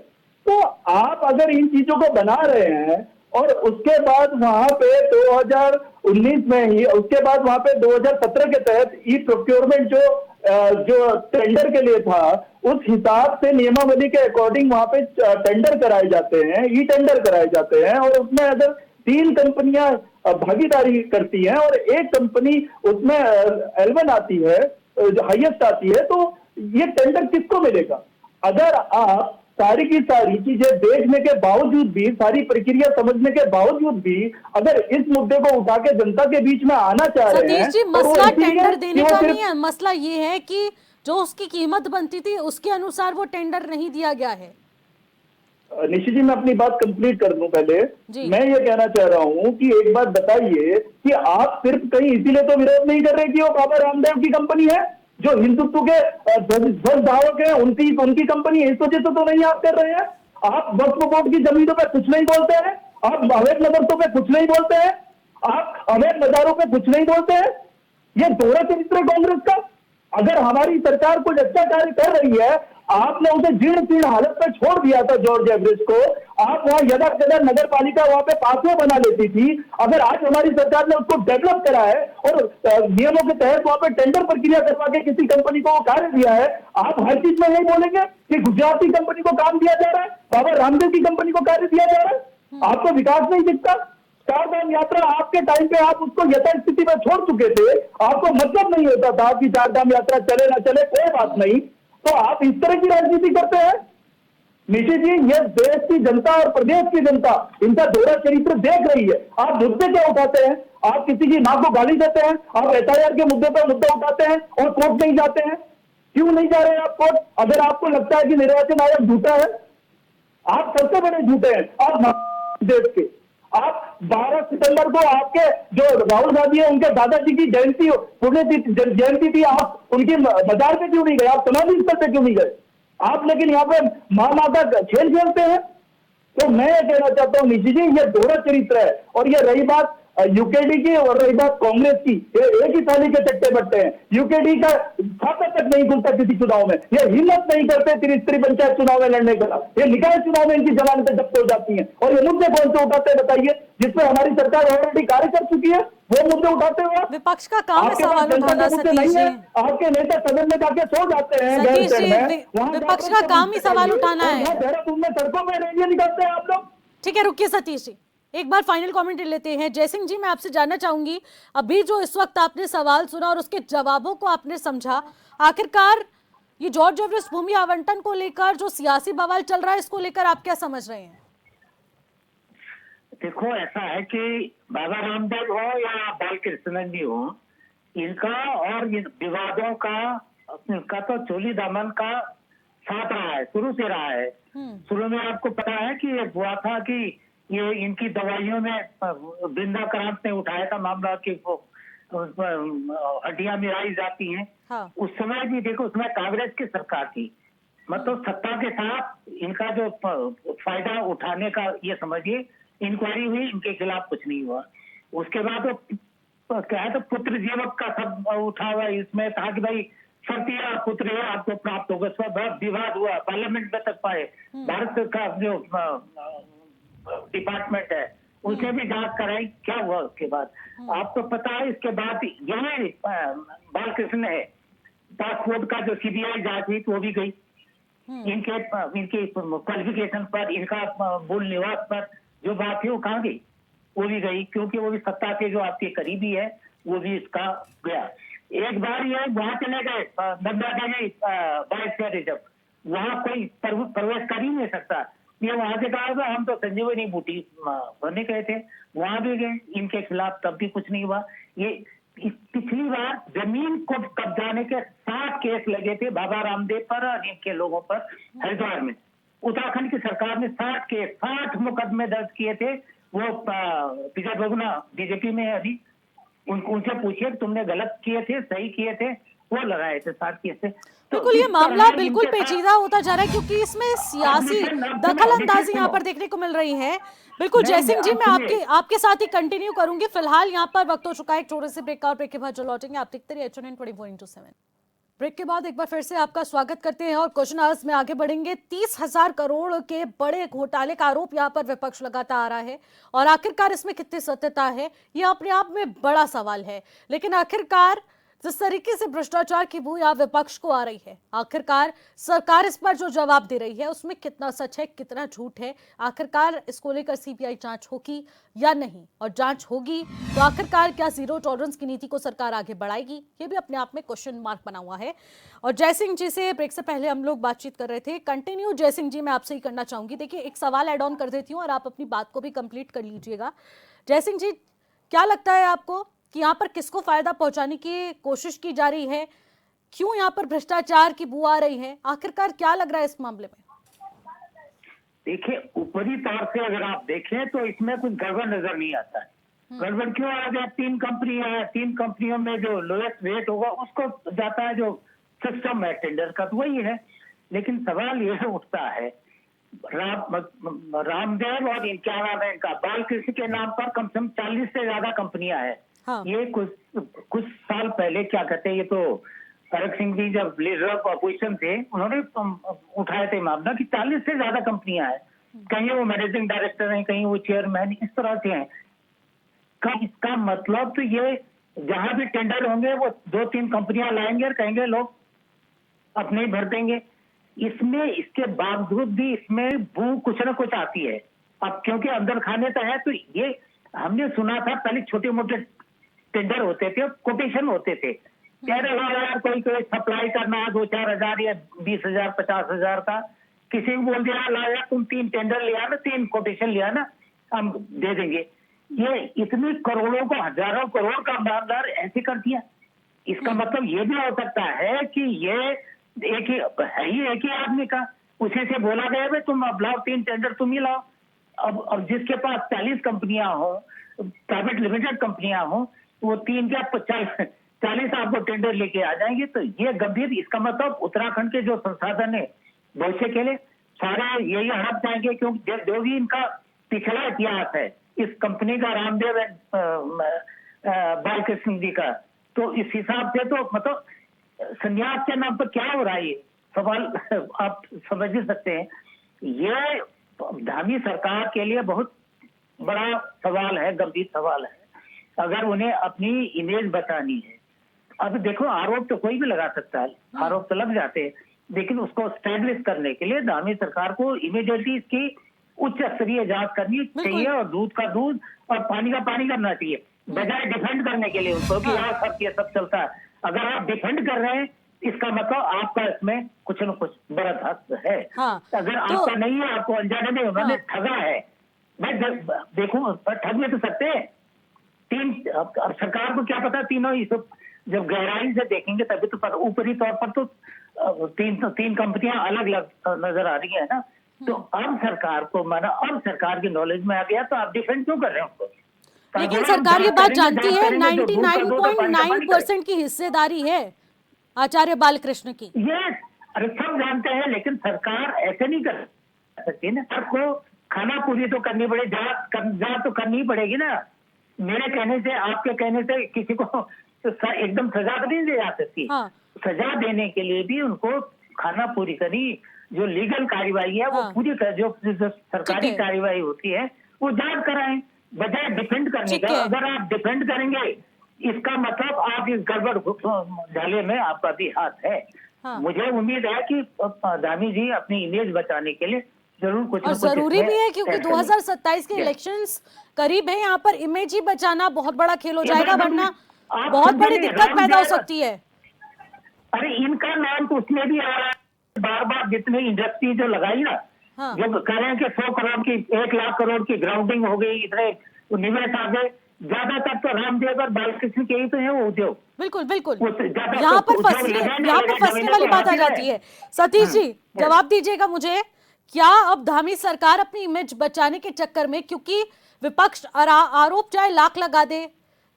तो आप अगर इन चीजों को बना रहे हैं और उसके बाद वहां पे 2019 में ही, उसके बाद वहां पे 2017 के तहत ई प्रोक्योरमेंट जो टेंडर के लिए था उस हिसाब से नियमावली के अकॉर्डिंग वहां पे टेंडर कराए जाते हैं, ई टेंडर कराए जाते हैं और उसमें अगर 3 कंपनियां भागीदारी करती हैं और एक कंपनी उसमें L1 आती है, हाईएस्ट आती है, तो ये टेंडर किसको मिलेगा? अगर आप सारी की सारी चीजें देखने के बावजूद भी, सारी प्रक्रिया समझने के बावजूद भी अगर इस मुद्दे को उठा के जनता के बीच में आना चाह रहे हैं, सतीश जी, तो वो मसला इसीलिए टेंडर कि देने वो का सिर्फ नहीं है, मसला ये है कि जो उसकी कीमत बनती थी उसके अनुसार वो टेंडर नहीं दिया गया है। निशि जी, मैं अपनी बात कंप्लीट कर दूं पहले। जी। मैं ये कहना चाह रहा हूं कि एक बात बताइए कि आप सिर्फ कहीं इसीलिए तो विरोध नहीं कर रहे कि वो बाबा रामदेव की कंपनी है, जो हिंदुत्व के ध्वज धावक है, उनकी कंपनी है, इस वजह से तो नहीं आप कर रहे हैं? आप वक्फ बोर्ड की जमीनों पे कुछ नहीं बोलते हैं, आप अवैध मदरसों पे कुछ नहीं बोलते हैं, आप अवैध मजारों पे कुछ नहीं बोलते हैं। ये दोहरा चरित्र है कांग्रेस का। अगर हमारी सरकार कुछ अच्छा कार्य कर रही है, आपने उसे जीर्ण शीर्ण हालत में छोड़ दिया था जॉर्ज एवरेस्ट को, आप वहां यदा कदा नगर पालिका वहां पे पाथवे बना लेती थी। अगर आज हमारी सरकार ने उसको डेवलप करा है और नियमों के तहत वहां पे टेंडर प्रक्रिया करवा के किसी कंपनी को वो कार्य दिया है, आप हर चीज में नहीं बोलेंगे कि गुजराती कंपनी को काम दिया जा रहा है, बाबा रामदेव की कंपनी को कार्य दिया जा रहा है? आपको विकास नहीं दिखता? चारधाम यात्रा आपके टाइम पे आप उसको यथास्थिति में छोड़ चुके थे, आपको मतलब नहीं होता था कि चारधाम यात्रा चले ना चले कोई बात नहीं, तो आप इस तरह की राजनीति करते हैं। निशि जी, ये देश की जनता और प्रदेश की जनता इनका दोहरा चरित्र देख रही है। आप मुद्दे क्या उठाते हैं? आप किसी की मां को गाली देते हैं, आप एफआईआर के मुद्दे पर मुद्दा उठाते हैं और कोर्ट नहीं जाते हैं। क्यों नहीं जा रहे हैं आप कोर्ट? अगर आपको लगता है कि निर्वाचन आयोग झूठा है, आप सबसे बड़े झूठे हैं। आप देश के, आप 12 सितंबर को आपके जो राहुल गांधी है उनके दादाजी की जयंती, पुण्यतिथि जयंती थी, आप उनकी मजार पे क्यों नहीं गए? आप समाधि स्थल पे क्यों नहीं गए? आप लेकिन यहाँ पे मां माता खेल खेलते हैं। तो मैं ये कहना चाहता हूँ निशि जी, ये दोहरा चरित्र है। और ये रही बात यूकेडी की और रही बात कांग्रेस की, ये एक ही थाली के चट्टे बट्टे हैं। यूकेडी का खाता तक नहीं खुलता किसी चुनाव में, ये हिम्मत नहीं करते त्रिस्तरीय पंचायत चुनाव में लड़ने का, ये निकाय चुनाव में इनकी जमानतें जब्त हो जाती हैं। और ये मुद्दे कौन से उठाते हैं बताइए, जिसपे हमारी सरकार ऑलरेडी कार्य कर चुकी है, वो मुद्दे उठाते हुए आप? विपक्ष का काम है आपके पास सवाल जनता उठाना। के मुद्दे सतीश नहीं जी, है, आपके नेता सदन में जाके सो जाते हैं सतीश गैरसैंण जी, में, वहां विपक्ष जाकर का काम ही सवाल उठाना है। यहाँ देहरादून में सड़कों में रैलियां निकालते हैं आप लोग। ठीक है, रुकिए सतीश जी, एक बार फाइनल कमेंट लेते हैं। जयसिंह जी, मैं आपसे जानना चाहूंगी, अभी जो इस वक्त आपने सवाल सुना और उसके जवाबों को आपने समझा, आखिरकार ये जॉर्ज एवरेस्ट भूमि आवंटन को लेकर जो सियासी बवाल चल रहा है, इसको लेकर आप क्या समझ रहे हैं? देखो, ऐसा है कि बाबा रामदेव हो या बालकृष्णन जी हो, इनका और इन विवादों का तो चोली दामन का साथ रहा है, शुरू से रहा है। शुरू में आपको पता है कि ये हुआ था कि ये इनकी दवाइयों में वृंदा क्रांत ने उठाया था मामला कि वो हड्डियां मिलाई जाती हैं। हाँ। उस समय भी देखो, उसमें कांग्रेस की सरकार थी, मतलब सत्ता के साथ इनका जो फायदा उठाने का, ये समझिए इंक्वायरी हुई, इनके खिलाफ कुछ नहीं हुआ। उसके बाद वो क्या है, तो पुत्र जीवक का सब उठा हुआ, इसमें था कि भाई शर्तिया पुत्र है आपको प्राप्त होगा। सब विवाद हुआ, पार्लियामेंट में तक पाए। भारत का जो डिपार्टमेंट है उनसे भी जांच कराई, क्या हुआ उसके बाद आपको पता है। इसके बाद यही बालकृष्ण है, पासपोर्ट का जो सीबीआई जांच हुई वो भी गई, इनके क्वालिफिकेशन पर, इनका मूल निवास पर जो बात थी वो कहाँ गई? वो भी गई, क्योंकि वो भी सत्ता के जो आपके करीबी है, वो भी इसका गया। एक बार ये वहां चले गए नंदा देवी बाइक, जब वहां कोई प्रवेश कर ही नहीं सकता, ये वहां से कहा हम तो संजीवनी बूटी होने गए थे, वहां भी गए, इनके खिलाफ तब भी कुछ नहीं हुआ। ये पिछली बार जमीन को कब्जाने के 7 केस लगे थे बाबा रामदेव पर और इनके लोगों पर हरिद्वार में। उत्तराखंड की सरकार ने 60 मुकदमे दर्ज किए थे। वो विजय बहुगुणा बीजेपी में है अभी, उनसे पूछिए तुमने गलत किए थे सही किए थे, वो लगाए थे 60 केस थे। बिल्कुल, ये मामला बिल्कुल पेचीदा होता जा रहा है क्योंकि इसमें सियासी दखल अंदाजी यहाँ पर देखने को मिल रही है। बिल्कुल जयसिंह जी, मैं आपके साथ ही कंटिन्यू करूंगी। फिलहाल यहाँ पर वक्त हो चुका है एक छोटे से ब्रेक का, और ब्रेक के बाद जो लौटेंगे आप देखते रहिए HNN 24/7। ब्रेक के बाद एक बार फिर से आपका स्वागत करते हैं और क्वेश्चन आवर्स में आगे बढ़ेंगे। 30,000 करोड़ के बड़े घोटाले का आरोप यहाँ पर विपक्ष लगाता आ रहा है, और आखिरकार इसमें कितनी सत्यता है ये अपने आप में बड़ा सवाल है। लेकिन आखिरकार जिस तरीके से भ्रष्टाचार की बू यहाँ विपक्ष को आ रही है, आखिरकार सरकार इस पर जो जवाब दे रही है उसमें कितना सच है कितना झूठ है, आखिरकार इसको लेकर सीबीआई जांच होगी या नहीं, और जांच होगी तो आखिरकार क्या जीरो टॉलरेंस की नीति को सरकार आगे बढ़ाएगी, ये भी अपने आप में क्वेश्चन मार्क बना हुआ है। और जयसिंह जी से ब्रेक से पहले हम लोग बातचीत कर रहे थे, कंटिन्यू जयसिंह जी मैं आपसे ही करना चाहूंगी। देखिए एक सवाल एड ऑन कर देती हूँ और आप अपनी बात को भी कंप्लीट कर लीजिएगा। जयसिंह जी, क्या लगता है आपको कि यहाँ पर किसको फायदा पहुंचाने की कोशिश की जा रही है, क्यों यहाँ पर भ्रष्टाचार की बू आ रही है, आखिरकार क्या लग रहा है इस मामले में? देखिए ऊपरी तौर से अगर आप देखें तो इसमें कुछ गड़बड़ नजर नहीं आता है। गड़बड़ क्यों आ गया? 3 कंपनियां हैं, 3 कंपनियों में जो लोएस्ट रेट होगा उसको जाता है, जो सिस्टम है टेंडर का तो वही है। लेकिन सवाल यह उठता है, रामदेव और क्या नाम है इनका, बालकृष्ण के नाम पर कम से कम 40 से ज्यादा कंपनियां हैं। हाँ। ये कुछ साल पहले क्या कहते हैं, ये तो भरत सिंह जी जब लीडर ऑफ अपोजिशन थे उन्होंने उठाए थे मामला कि 40 से ज्यादा कंपनियां हैं, कहीं वो मैनेजिंग डायरेक्टर हैं, कहीं वो चेयरमैन, इस तरह से हैं। इसका मतलब तो ये जहां भी टेंडर होंगे वो 2-3 कंपनियां लाएंगे और कहेंगे लोग अपने ही भर देंगे। इसमें इसके बावजूद भी इसमें बू कुछ ना कुछ आती है। अब क्योंकि अंदर खाने तो है, तो ये हमने सुना था पहले छोटे मोटे टेंडर होते थे, कोटेशन होते थे, कह रहे यार कोई सप्लाई करना 2-4 हजार या 20,000 50,000 का, किसी को बोल दिया ला यार तुम 3 टेंडर लिया ना, 3 कोटेशन लिया ना, हम दे देंगे। ये इतनी करोड़ों को, हजारों करोड़ का मामदार ऐसे कर दिया। इसका मतलब ये भी हो सकता है कि ये एक ही आदमी का, उसी से बोला गया भाई तुम अब लाओ 3 टेंडर तुम ही लाओ। अब जिसके पास 40 कंपनियां हो, प्राइवेट लिमिटेड कंपनियां हो, वो 3 क्या 40 आपको टेंडर लेके आ जाएंगे। तो ये गंभीर, इसका मतलब उत्तराखंड के जो संसाधन है भविष्य के लिए सारे यही हड़प जाएंगे, क्योंकि जो भी इनका पिछला इतिहास है इस कंपनी का, रामदेव बालकृष्ण जी का, तो इस हिसाब से तो मतलब संन्यास के नाम पर क्या हो रहा है, ये सवाल आप समझ ही सकते हैं। ये धामी सरकार के लिए बहुत बड़ा सवाल है, गंभीर सवाल है, अगर उन्हें अपनी इमेज बचानी है। अब देखो आरोप तो कोई भी लगा सकता है, आरोप तो लग जाते हैं, लेकिन उसको स्टैब्लिश करने के लिए धामी सरकार को इमीडिएटली इसकी उच्च स्तरीय जांच करनी चाहिए, और दूध का दूध और पानी का पानी करना चाहिए, बजाय डिफेंड करने के लिए उनको कि हाँ सब ये सब चलता है। अगर आप डिफेंड कर रहे हैं इसका मतलब आपका इसमें कुछ न कुछ बड़ा हाथ है। हाँ, अगर आपका नहीं है, आपको अनजाने में उन्होंने ठगा है, भाई देखो ठग में तो सकते हैं। अब सरकार को क्या पता, तीनों ही सब जब गहराई से देखेंगे तभी तो पता। ऊपरी तौर पर तो 3 कंपनियां अलग अलग नजर आ रही है ना, तो अब सरकार को माना, अब सरकार की नॉलेज में आ गया तो आप डिफेंड क्यों कर रहे हैं उसको? लेकिन सरकार ये बात जानती है 99.9% की हिस्सेदारी है आचार्य बालकृष्ण की। ये अरे सब जानते हैं, लेकिन सरकार ऐसे नहीं कर सकती ना, सबको खाना पूरी तो करनी पड़ेगी, जांच तो करनी ही पड़ेगी ना। मेरे कहने से, आपके कहने से किसी को एकदम सजा तो नहीं दी जा सकती। हाँ। सजा देने के लिए भी उनको खाना पूरी करनी, जो लीगल कार्यवाही है वो पूरी कर, जो सरकारी कार्यवाही होती है वो जांच कराएं, बजाय डिफेंड करने का। अगर आप डिफेंड करेंगे इसका मतलब आप इस गड़बड़ झाले में आपका भी हाथ है। हाँ। मुझे उम्मीद है कि धामी जी अपनी इमेज बचाने के लिए जरूर कुछ और जरूरी भी है, क्योंकि 2027 के इलेक्शंस करीब है, यहाँ पर इमेज ही बचाना बहुत बड़ा खेल हो जाएगा, वरना बहुत बड़ी दिक्कत पैदा हो सकती है। अरे इनका नाम तो उसमें भी आ रहा है बार बार, जितने इंडस्ट्री जो लगाई ना, हाँ। जब कह रहे हैं कि 100 करोड़ की 1 लाख करोड़ की ग्राउंडिंग हो गई, इतने निवेश आ गए, ज्यादातर तो रामदेव और बालकृष्ण के ही तो है वो उद्योग। बिल्कुल बिल्कुल, वो तो ज्यादा यहाँ तो पर उद्योग फंसने लगाने यहाँ पर वाले फंसने जमीन वाली तो बात आ हासिल जाती है। है। सतीश जी जवाब दीजिएगा मुझे, क्या अब धामी सरकार अपनी इमेज बचाने के चक्कर में, क्योंकि विपक्ष आरोप चाहे लाख लगा दे,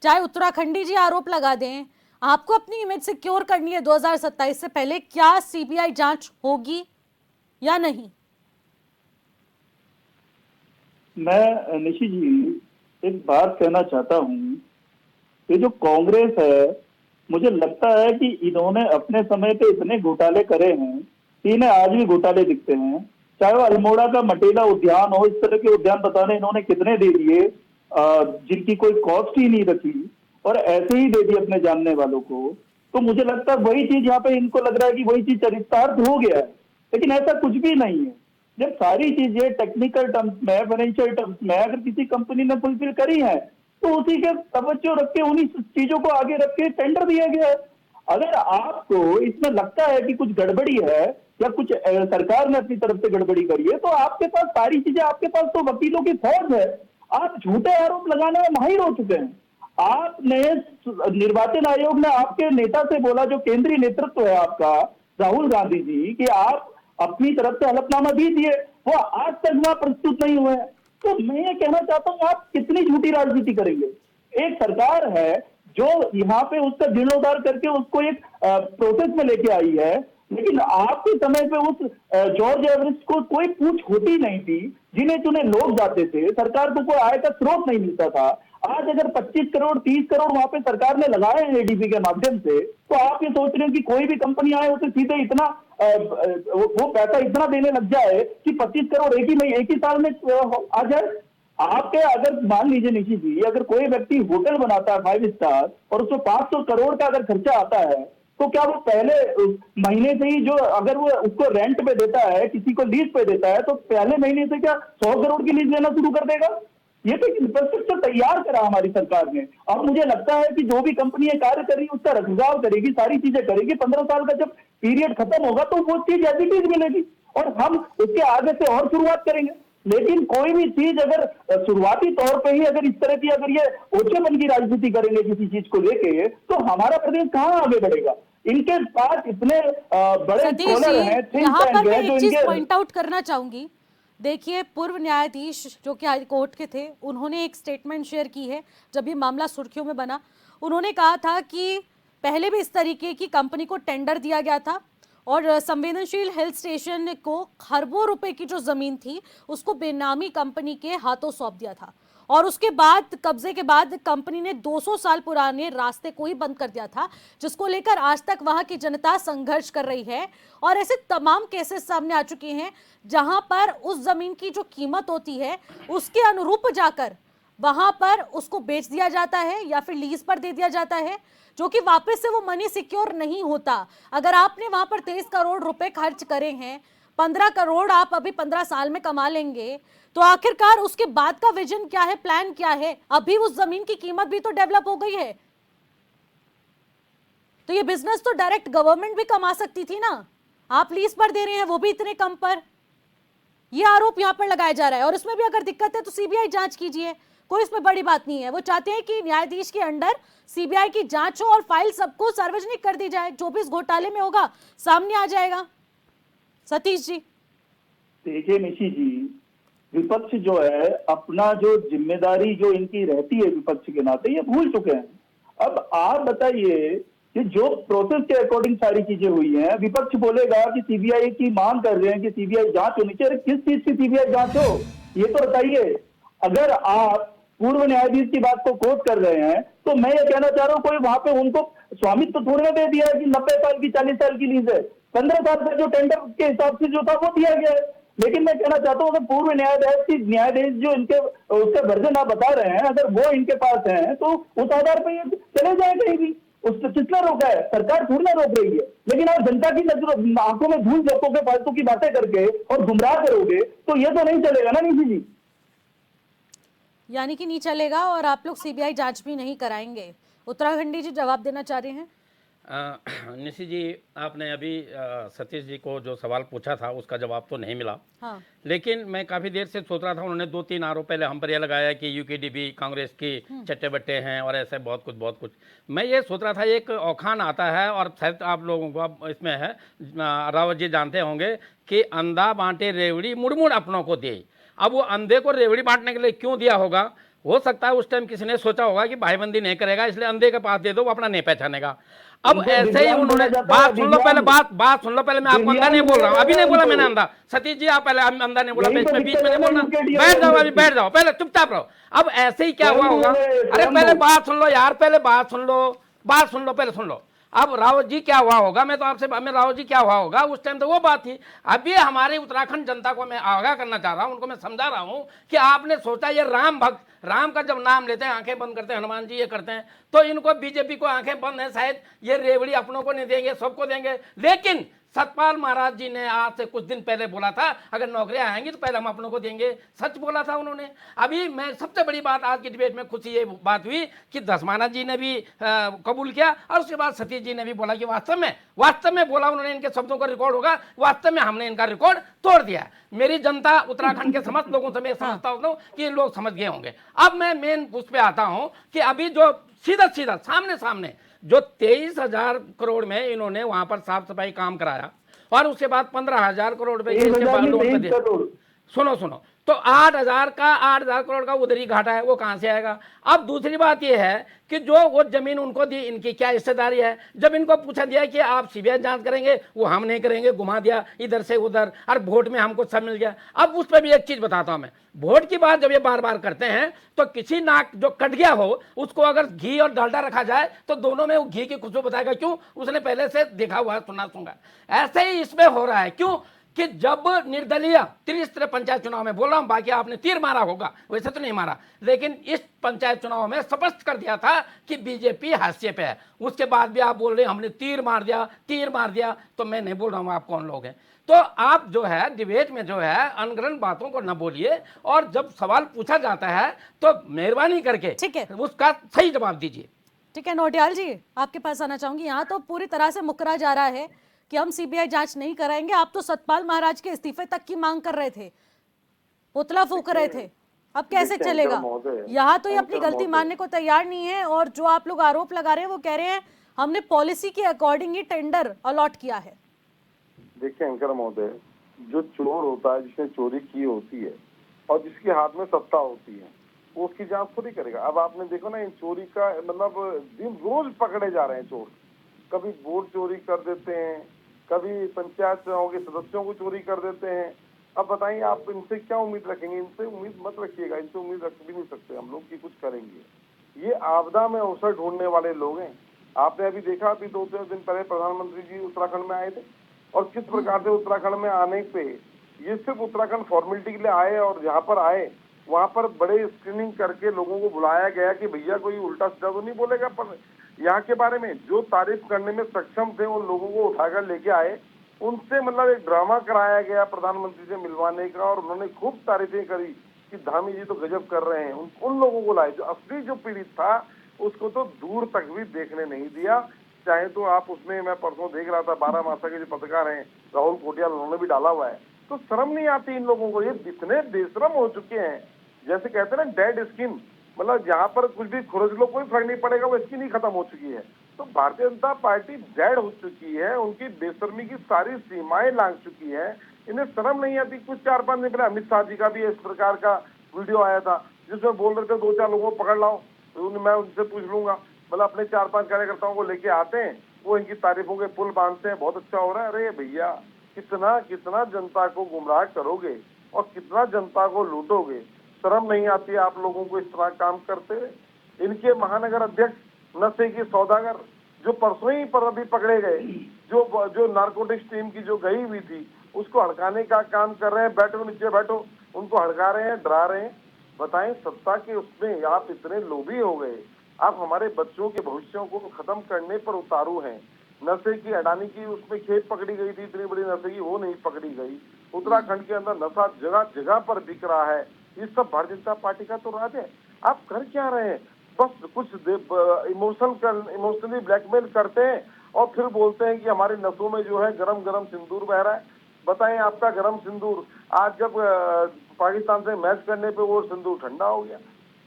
चाहे उत्तराखंडी जी आरोप लगा दें, आपको अपनी इमेज सिक्योर करनी है 2027 से पहले, क्या सीबीआई जांच होगी या नहीं? मैं निशी जी एक बात कहना चाहता हूँ, ये जो कांग्रेस है, मुझे लगता है कि इन्होंने अपने समय पे इतने घोटाले करे हैं कि इन्हें आज भी घोटाले दिखते हैं। चाहे वो अल्मोड़ा का मटेला उद्यान हो, इस तरह के उद्यान बताने इन्होंने कितने दे दिए जिनकी कोई कॉस्ट ही नहीं रखी, और ऐसे ही दे दिए अपने जानने वालों को। तो मुझे लगता है वही चीज यहाँ पे इनको लग रहा है कि वही चीज चरितार्थ हो गया है, लेकिन ऐसा कुछ भी नहीं है। जब सारी चीजें टेक्निकल टर्म्स में, फाइनेंशियल टर्म्स में अगर किसी कंपनी ने फुलफिल करी है तो उसी के तवज्जो रख के, उन्हीं चीजों को आगे रख के टेंडर दिया गया है। अगर आपको इसमें लगता है कि कुछ गड़बड़ी है या कुछ सरकार ने अपनी तरफ से गड़बड़ी करी है, तो आपके पास सारी चीजें, आपके पास तो वकीलों की फौज है। आप झूठे आरोप लगाने में माहिर हो चुके हैं। आपने निर्वाचन आयोग ने आपके नेता से बोला, जो केंद्रीय नेतृत्व है आपका राहुल गांधी जी, कि आप अपनी तरफ से हलफनामा दीजिए, वो आज तक वहां प्रस्तुत नहीं हुए। तो मैं ये कहना चाहता हूँ, आप कितनी झूठी राजनीति करेंगे। एक सरकार है जो यहाँ पे उसका जीर्णोद्धार करके उसको एक प्रोसेस में लेके आई है, लेकिन आपके समय पे उस जॉर्ज एवरेस्ट को कोई पूछ होती नहीं थी। जिन्हें चुने लोग जाते थे, सरकार को कोई आय का स्रोत नहीं मिलता था। आज अगर 25 करोड़ 30 करोड़ वहां पे सरकार ने लगाए हैं एडीबी के माध्यम से, तो आप ये सोच रहे हो कि कोई भी कंपनी आए उसे सीधे इतना वो पैसा इतना देने लग जाए कि 25 करोड़ एक ही साल में आ जाए। आपके अगर मान लीजिए निशी जी, अगर कोई व्यक्ति होटल बनाता है 5 स्टार और उसको 500 करोड़ का अगर खर्चा आता है, तो क्या वो पहले महीने से ही, जो अगर वो उसको रेंट पे देता है, किसी को लीज पे देता है, तो पहले महीने से क्या 100 करोड़ की लीज लेना शुरू कर देगा? ये तो इंफ्रास्ट्रक्चर तैयार करा हमारी सरकार ने। अब मुझे लगता है कि जो भी कंपनी कार्य करेगी उसका रखरखाव करेगी, सारी चीजें करेगी। 15 साल का जब पीरियड खत्म होगा तो वो चीज ऐसी चीज मिलेगी और हम उसके आगे से और शुरुआत करेंगे। लेकिन कोई भी चीज अगर शुरुआती तौर पे ही अगर इस तरह की, अगर ये ओछेपन की राजनीति करेंगे किसी चीज को लेके, तो हमारा प्रदेश कहाँ आगे बढ़ेगा? इनके पास इतने बड़े सतीश स्कॉलर जी, हैं, think यहाँ पर tank मैं हैं, जो एक चीज इनके पॉइंट आउट करना चाहूंगी। देखिए, पूर्व न्यायाधीश जो कि हाई कोर्ट के थे, उन्होंने एक स्टेटमेंट शेयर की है जब ये मामला सुर्खियों में बना। उन्होंने कहा था कि पहले भी इस तरीके की कंपनी को टेंडर दिया गया था और संवेदनशील हिल स्टेशन को खरबों रुपए की जो जमीन थी उसको बेनामी कंपनी के हाथों सौंप दिया था, और उसके बाद कब्जे के बाद कंपनी ने 200 साल पुराने रास्ते को ही बंद कर दिया था, जिसको लेकर आज तक वहां की जनता संघर्ष कर रही है। और ऐसे तमाम केसेस सामने आ चुके हैं जहां पर उस जमीन की जो कीमत होती है उसके अनुरूप जाकर वहां पर उसको बेच दिया जाता है या फिर लीज पर दे दिया जाता है, जो कि वापस से वो मनी सिक्योर नहीं होता। अगर आपने वहां पर 23 करोड़ रुपए खर्च करे हैं, 15 करोड़ आप अभी 15 साल में कमा लेंगे, तो आखिरकार उसके बाद का विजन क्या है, प्लान क्या है? अभी उस जमीन की कीमत भी तो डेवलप हो गई है, तो ये बिजनेस तो डायरेक्ट गवर्नमेंट भी कमा सकती थी ना। आप लीज पर दे रहे हैं, वो भी इतने कम पर। ये आरोप यहां पर लगाया जा रहा है, और इसमें भी अगर दिक्कत है तो सीबीआई जांच कीजिए, कोई इसमें बड़ी बात नहीं है। वो चाहते हैं कि न्यायाधीश के अंडर सीबीआई की जांच हो और फाइल सबको सार्वजनिक कर दी जाए, जो भी इस घोटाले में होगा सामने आ जाएगा। सतीश जी, देखिए निशी जी, विपक्ष जो है अपना जो जिम्मेदारी जो इनकी रहती है विपक्ष के नाते, ये भूल चुके हैं। अब आप बताइए कि जो प्रोसेस के अकॉर्डिंग सारी चीजें हुई हैं, विपक्ष बोलेगा कि सीबीआई की मांग कर रहे हैं कि सीबीआई जांच होनी चाहिए। किस चीज की सीबीआई जांच हो, ये तो बताइए। अगर आप पूर्व न्यायाधीश की बात को कोट कर रहे हैं, तो मैं ये कहना चाह रहा हूँ, कोई वहां पे उनको स्वामित्व थोड़ी ना दे दिया है कि 90 साल की 40 साल की लीज है। 15 साल से जो टेंडर के हिसाब से जो था वो दिया गया है। लेकिन मैं कहना चाहता हूँ, अगर पूर्व न्यायाधीश जो इनके उसका वर्जन आप बता रहे हैं, अगर वो इनके पास है, तो उस आधार पर ये चले जाए कहीं भी। उससे किसने रोका है? सरकार थोड़ी ना रोक रही है। लेकिन आप जनता की नजरों आंखों में धूल झोंकोगे फालतू की बातें करके और गुमराह करोगे, तो ये तो नहीं चलेगा ना निशी जी। यानी कि नहीं चलेगा, और आप लोग सीबीआई जांच भी नहीं कराएंगे। उत्तराखंडी जी जवाब देना चाह रहे हैं। निशी जी, आपने अभी सतीश जी को जो सवाल पूछा था उसका जवाब तो नहीं मिला। हाँ। लेकिन मैं काफ़ी देर से सोच रहा था, उन्होंने 2-3 आरोप पहले हम पर यह लगाया कि यूकेडीपी कांग्रेस की चट्टे बट्टे हैं और ऐसे बहुत कुछ। मैं ये सोच रहा था, एक औखान आता है और शायद आप लोगों को अब इसमें है, रावत जी जानते होंगे कि अंधा बांटे रेवड़ी मुड़ अपनों को दे। अब वो अंधे को रेवड़ी बांटने के लिए क्यों दिया होगा? हो सकता है उस टाइम किसी ने सोचा होगा कि भाईबंदी नहीं करेगा, इसलिए अंधे के पास दे दो, वो अपना नहीं पहचानेगा। अब इनको ऐसे ही दिव्यांग उन्होंने, बोला जाता है, बात सुन लो पहले, बात सुन लो पहले। मैं आपको अंधा नहीं बोल रहा हूँ, अभी नहीं बोला मैंने अंधा। सतीश जी आप पहले अंधा नहीं बोला, यही तो बीच में नहीं दिक्कत है ना, बोलना। यूकेडीपी बैठ जाओ, अभी कांग्रेस की। बैठ जाओ, पहले चुपचाप रहो। अब ऐसे ही क्या हुआ स्वयं होगा? बोले, अरे स्वयं पहले बोले। बात सुन लो यार, पहले बात सुन लो, पहले सुन लो। अब रावत जी क्या हुआ होगा, मैं तो आपसे, मैं रावत जी क्या हुआ होगा उस टाइम, तो वो बात थी। अभी हमारी उत्तराखंड जनता को मैं आगाह करना चाह रहा हूं, उनको मैं समझा रहा हूं कि आपने सोचा ये राम भक्त, राम का जब नाम लेते हैं आंखें बंद करते हैं, हनुमान जी ये करते हैं, तो इनको बीजेपी को आंखें बंद है, शायद ये रेवड़ी अपनों को नहीं देंगे, सबको देंगे। लेकिन सतपाल महाराज जी ने आज से कुछ दिन पहले बोला था अगर नौकरियां आएंगी तो पहले हम अपनों को देंगे, सच बोला था उन्होंने। अभी मैं सबसे बड़ी बात आज की डिबेट में खुशी ये बात हुई कि धस्माना जी ने भी कबूल किया और उसके बाद सतीश जी ने भी बोला कि वास्तव में बोला उन्होंने, इनके शब्दों का रिकॉर्ड होगा, वास्तव में हमने इनका रिकॉर्ड तोड़ दिया। मेरी जनता उत्तराखंड के समस्त लोगों से मैं समझता हूँ कि इन लोग समझ गए होंगे। अब मैं मेन उस पर आता हूँ कि अभी जो सीधा सामने जो 23,000 करोड़ में इन्होंने वहां पर साफ सफाई काम कराया और उसके बाद 15,000 करोड़ रुपए लोन दिया। सुनो, तो 8,000 करोड़ का उधर ही घाटा है, वो कहां से आएगा? अब दूसरी बात यह है कि जो वो जमीन उनको दी, इनकी क्या हिस्सेदारी है? जब इनको पूछा दिया कि आप सीबीआई जांच करेंगे, वो हम नहीं करेंगे, घुमा दिया इधर से उधर, और वोट में हमको सब मिल गया। अब उस पर भी एक चीज बताता हूं मैं, वोट की बात जब ये बार करते हैं तो किसी नाक जो कट गया हो उसको अगर घी और डालडा रखा जाए तो दोनों में वो घी की खुशबू बताएगा, क्यों? उसने पहले से देखा हुआ, सुना। ऐसे ही इसमें हो रहा है। क्यों? कि जब निर्दलीय त्रिस्तरीय पंचायत चुनाव में, बोल रहा हूं, बाकी आपने तीर मारा होगा, वैसे तो नहीं मारा, लेकिन इस पंचायत चुनाव में स्पष्ट कर दिया था कि बीजेपी हाशिए पे है। उसके बाद भी आप बोल रहे हैं हमने तीर मार दिया, तो मैं नहीं बोल रहा हूं आप कौन लोग हैं। तो आप जो है डिबेट में जो है अनगढ़ बातों को न बोलिए, और जब सवाल पूछा जाता है तो मेहरबानी करके ठीक है, उसका सही जवाब दीजिए। ठीक है नौटियाल जी, आपके पास आना चाहूंगी। यहाँ तो पूरी तरह से मुकरा जा रहा है कि हम सीबीआई जांच नहीं कराएंगे। आप तो सतपाल महाराज के इस्तीफे तक की मांग कर रहे थे, पुतला फूंक रहे थे, अब कैसे चलेगा? यहाँ तो ये अपनी गलती मानने को तैयार नहीं है, और जो आप लोग आरोप लगा रहे हैं वो कह रहे हैं हमने पॉलिसी के अकॉर्डिंग ही टेंडर अलॉट किया है। देखिए एंकर महोदय, जो चोर होता है, जिसने चोरी की होती है और जिसके हाथ में सत्ता होती है, वो उसकी जांच थोड़ी करेगा। अब आपने देखो ना, इन चोरी का मतलब दिन रोज पकड़े जा रहे हैं चोर। कभी वोट चोरी कर देते हैं, कभी पंचायत चुनाव के सदस्यों को चोरी कर देते हैं। अब बताइए आप इनसे क्या उम्मीद रखेंगे? इनसे उम्मीद मत रखिएगा, इनसे उम्मीद रख भी नहीं सकते हम लोग कि कुछ करेंगे। ये आपदा में अवसर ढूंढने वाले लोग हैं। आपने अभी देखा, अभी 2-3 दिन पहले प्रधानमंत्री जी उत्तराखंड में आए थे, और किस प्रकार से उत्तराखंड में आने पे ये सिर्फ उत्तराखंड फॉर्मेलिटी के लिए आए, और जहाँ पर आए वहाँ पर बड़े स्क्रीनिंग करके लोगों को बुलाया गया कि भैया कोई उल्टा सीधा तो नहीं बोलेगा, पर यहाँ के बारे में जो तारीफ करने में सक्षम थे उन लोगों को उठाकर लेके आए। उनसे मतलब एक ड्रामा कराया गया प्रधानमंत्री से मिलवाने का, और उन्होंने खूब तारीफें करी कि धामी जी तो गजब कर रहे हैं। उन लोगों को लाए, जो असली जो पीड़ित था उसको तो दूर तक भी देखने नहीं दिया। चाहे तो आप उसमें, मैं परसों देख रहा था, 12 मासा के जो पत्रकार हैं राहुल कोटियाल, उन्होंने भी डाला हुआ है। तो शर्म नहीं आती इन लोगों को? ये इतने बेशरम हो चुके हैं, जैसे कहते हैं ना डेड स्किन, मतलब जहाँ पर कुछ भी खुरच लो कोई फर्क नहीं पड़ेगा, वो स्किन ही खत्म हो चुकी है। तो भारतीय जनता पार्टी डेड हो चुकी है, उनकी बेशर्मी की सारी सीमाएं लांघ चुकी है। इन्हें शर्म नहीं आती? कुछ 4-5 दिन पहले अमित शाह जी का भी इस प्रकार का वीडियो आया था, जिसमें बोल रहे थे 2-4 लोगों को पकड़ लाओ, तो मैं उनसे पूछ लूंगा। मतलब अपने 4-5 कार्यकर्ताओं को लेके आते हैं, वो इनकी तारीफों के पुल बांधते हैं, बहुत अच्छा हो रहा है। अरे भैया, कितना जनता को गुमराह करोगे और कितना जनता को लूटोगे? शर्म नहीं आती आप लोगों को इस तरह काम करते हुए? इनके महानगर अध्यक्ष नशे की सौदागर जो परसों ही पर अभी पकड़े गए, जो नारकोटिक्स टीम की जो गई हुई थी, उसको हड़काने का काम कर रहे हैं। बैठो नीचे बैठो, उनको हड़का रहे हैं, डरा रहे हैं। बताएं, सत्ता के उसमें आप इतने लोभी हो गए, आप हमारे बच्चों के भविष्यों को खत्म करने पर उतारू हैं। नशे की, अडानी की उसमें खेप पकड़ी गई थी, इतनी बड़ी नशे की, वो नहीं पकड़ी गई। उत्तराखंड के अंदर नशा जगह जगह पर बिक रहा है। ये सब भारतीय जनता पार्टी का तो राज है। आप कर क्या रहे हैं? बस कुछ इमोशनली ब्लैकमेल करते हैं और फिर बोलते हैं कि हमारी नसों में जो है गरम गरम सिंदूर बह रहा है। बताएं, आपका गरम सिंदूर आज जब पाकिस्तान से मैच करने पे वो सिंदूर ठंडा हो गया।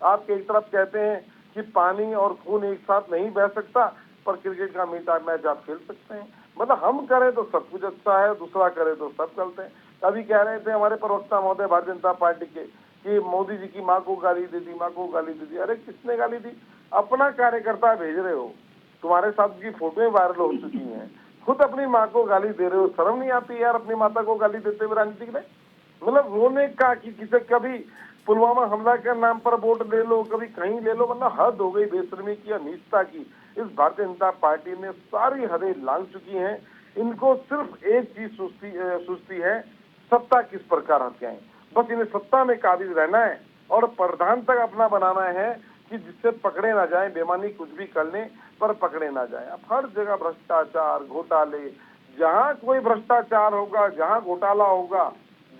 आप एक तरफ कहते हैं कि पानी और खून एक साथ नहीं बह सकता, पर क्रिकेट का मीठा मैच आप खेल सकते हैं। मतलब हम करें तो सब कुछ अच्छा है, दूसरा करे तो सब गलत है। अभी कह रहे थे हमारे प्रवक्ता महोदय भारतीय जनता पार्टी के कि मोदी जी की माँ को गाली दे दी, माँ को गाली दे दी। अरे किसने गाली दी? अपना कार्यकर्ता भेज रहे हो, तुम्हारे साथ की फोटोएं वायरल हो चुकी हैं, खुद अपनी माँ को गाली दे रहे हो। शर्म नहीं आती यार अपनी माता को गाली देते हुए राजनीतिक में? मतलब रोने का कि किसे कभी पुलवामा हमला के नाम पर वोट ले लो, कभी कहीं ले लो, मतलब हद हो गई बेशर्मी की और नीचता की। इस भारतीय जनता पार्टी ने सारी हदें लांघ चुकी हैं। इनको सिर्फ एक चीज सोचती है, सत्ता किस प्रकार हथियाएं। बस इन्हें सत्ता में काबिज रहना है और प्रधान तक अपना बनाना है कि जिससे पकड़े ना जाए, बेमानी कुछ भी कर लें पर पकड़े ना जाए। अब हर जगह भ्रष्टाचार, घोटाले, जहाँ कोई भ्रष्टाचार होगा, जहाँ घोटाला होगा,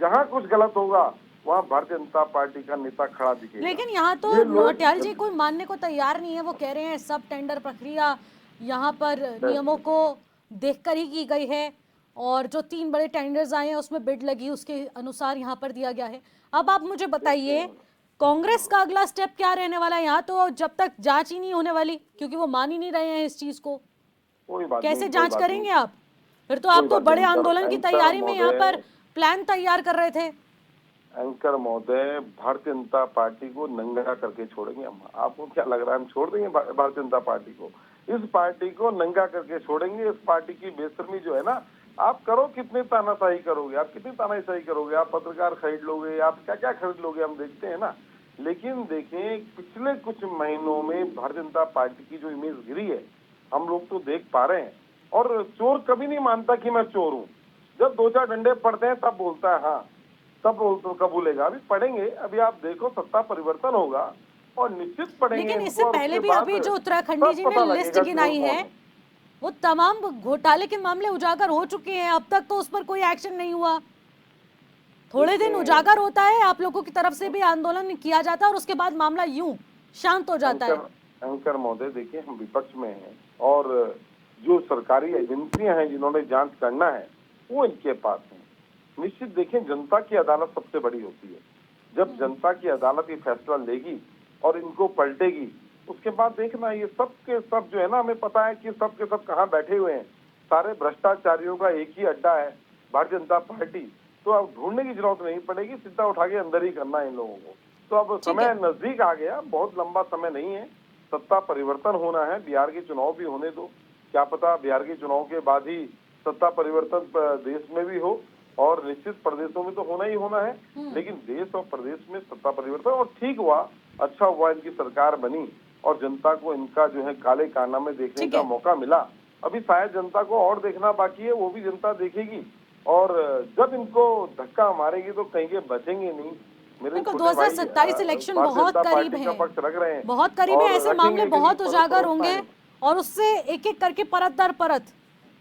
जहाँ कुछ गलत होगा, वहाँ भारतीय जनता पार्टी का नेता खड़ा दिखेगा। लेकिन यहाँ तो ये लोग- नौटियाल जी कोई मानने को तैयार नहीं है। वो कह रहे हैं सब टेंडर प्रक्रिया यहाँ पर नियमों को देखकर ही की गई है और जो 3 बड़े टेंडर्स आए हैं उसमें बिड लगी उसके अनुसार यहाँ पर दिया गया है। अब आप मुझे बताइए कांग्रेस का अगला स्टेप क्या रहने वाला है? यहाँ तो जब तक जांच ही नहीं होने वाली, क्योंकि वो मान ही नहीं रहे हैं इस चीज को। कोई बात कैसे नहीं, कोई जांच बात करेंगे नहीं। आप? फिर तो आप तो बात बड़े नहीं, आंदोलन की एंकर तैयारी में यहाँ पर महोदय- प्लान तैयार कर रहे थे। एंकर महोदय, भारतीय जनता पार्टी को नंगा करके छोड़ेंगे हम। आपको क्या लग रहा है हम छोड़ देंगे भारतीय जनता पार्टी को? इस पार्टी को नंगा करके छोड़ेंगे। इस पार्टी की बेशर्मी जो है ना, आप करो कितनी तानाशाही करोगे, आप कितनी तानाशाही करोगे, आप पत्रकार खरीद लोगे, आप क्या क्या खरीद लोगे, हम देखते हैं ना। लेकिन देखें, पिछले कुछ महीनों में भारतीय जनता पार्टी की जो इमेज गिरी है, हम लोग तो देख पा रहे हैं। और चोर कभी नहीं मानता कि मैं चोर हूँ। जब 2-4 डंडे पड़ते हैं तब बोलता है हाँ, तब तो कबूलेगा। अभी पढ़ेंगे, अभी आप देखो सत्ता परिवर्तन होगा और निश्चित पढ़ेंगे। लेकिन इनको इससे और पहले उसके भी बाद अभी जो उत्तराखंडी सब जी पता ने लिस्ट लगेगा गिनाई चोर कौन है वो तमाम घोटाले के मामले उजागर हो चुके हैं। अब तक तो उस पर कोई एक्शन नहीं हुआ। थोड़े दिन उजागर होता है, आप लोगों की तरफ से भी आंदोलन किया जाता है और उसके बाद मामला यूं शांत हो जाता है। एंकर महोदय, देखिए हम विपक्ष में हैं और जो सरकारी एजेंसियां हैं जिन्होंने जांच करना है वो इनके पास है। निश्चित देखें, जनता की अदालत सबसे बड़ी होती है। जब जनता की अदालत ये फैसला लेगी और इनको पलटेगी, उसके बाद देखना ये सब के सब जो है ना, हमें पता है कि सब के सब कहाँ बैठे हुए हैं। सारे भ्रष्टाचारियों का एक ही अड्डा है, भारतीय जनता पार्टी। तो अब ढूंढने की जरूरत नहीं पड़ेगी, सीधा उठा के अंदर ही करना है इन लोगों को। तो अब समय नजदीक आ गया, बहुत लंबा समय नहीं है। सत्ता परिवर्तन होना है, बिहार के चुनाव भी होने दो। क्या पता बिहार के चुनाव के बाद ही सत्ता परिवर्तन देश में भी हो, और निश्चित प्रदेशों में तो होना ही होना है। लेकिन देश और प्रदेश में सत्ता परिवर्तन, और ठीक हुआ, अच्छा हुआ इनकी सरकार बनी और जनता को इनका जो है काले कारनामे देखने का मौका मिला। अभी शायद जनता को और देखना बाकी है, वो भी जनता देखेगी। और जब इनको धक्का मारेगी तो कहीं के बचेंगे नहीं। मेरे 2027 इलेक्शन बहुत करीब है, पक्ष रख रहे हैं, बहुत करीब है। ऐसे मामले बहुत उजागर होंगे है। और उससे एक एक करके परत दर परत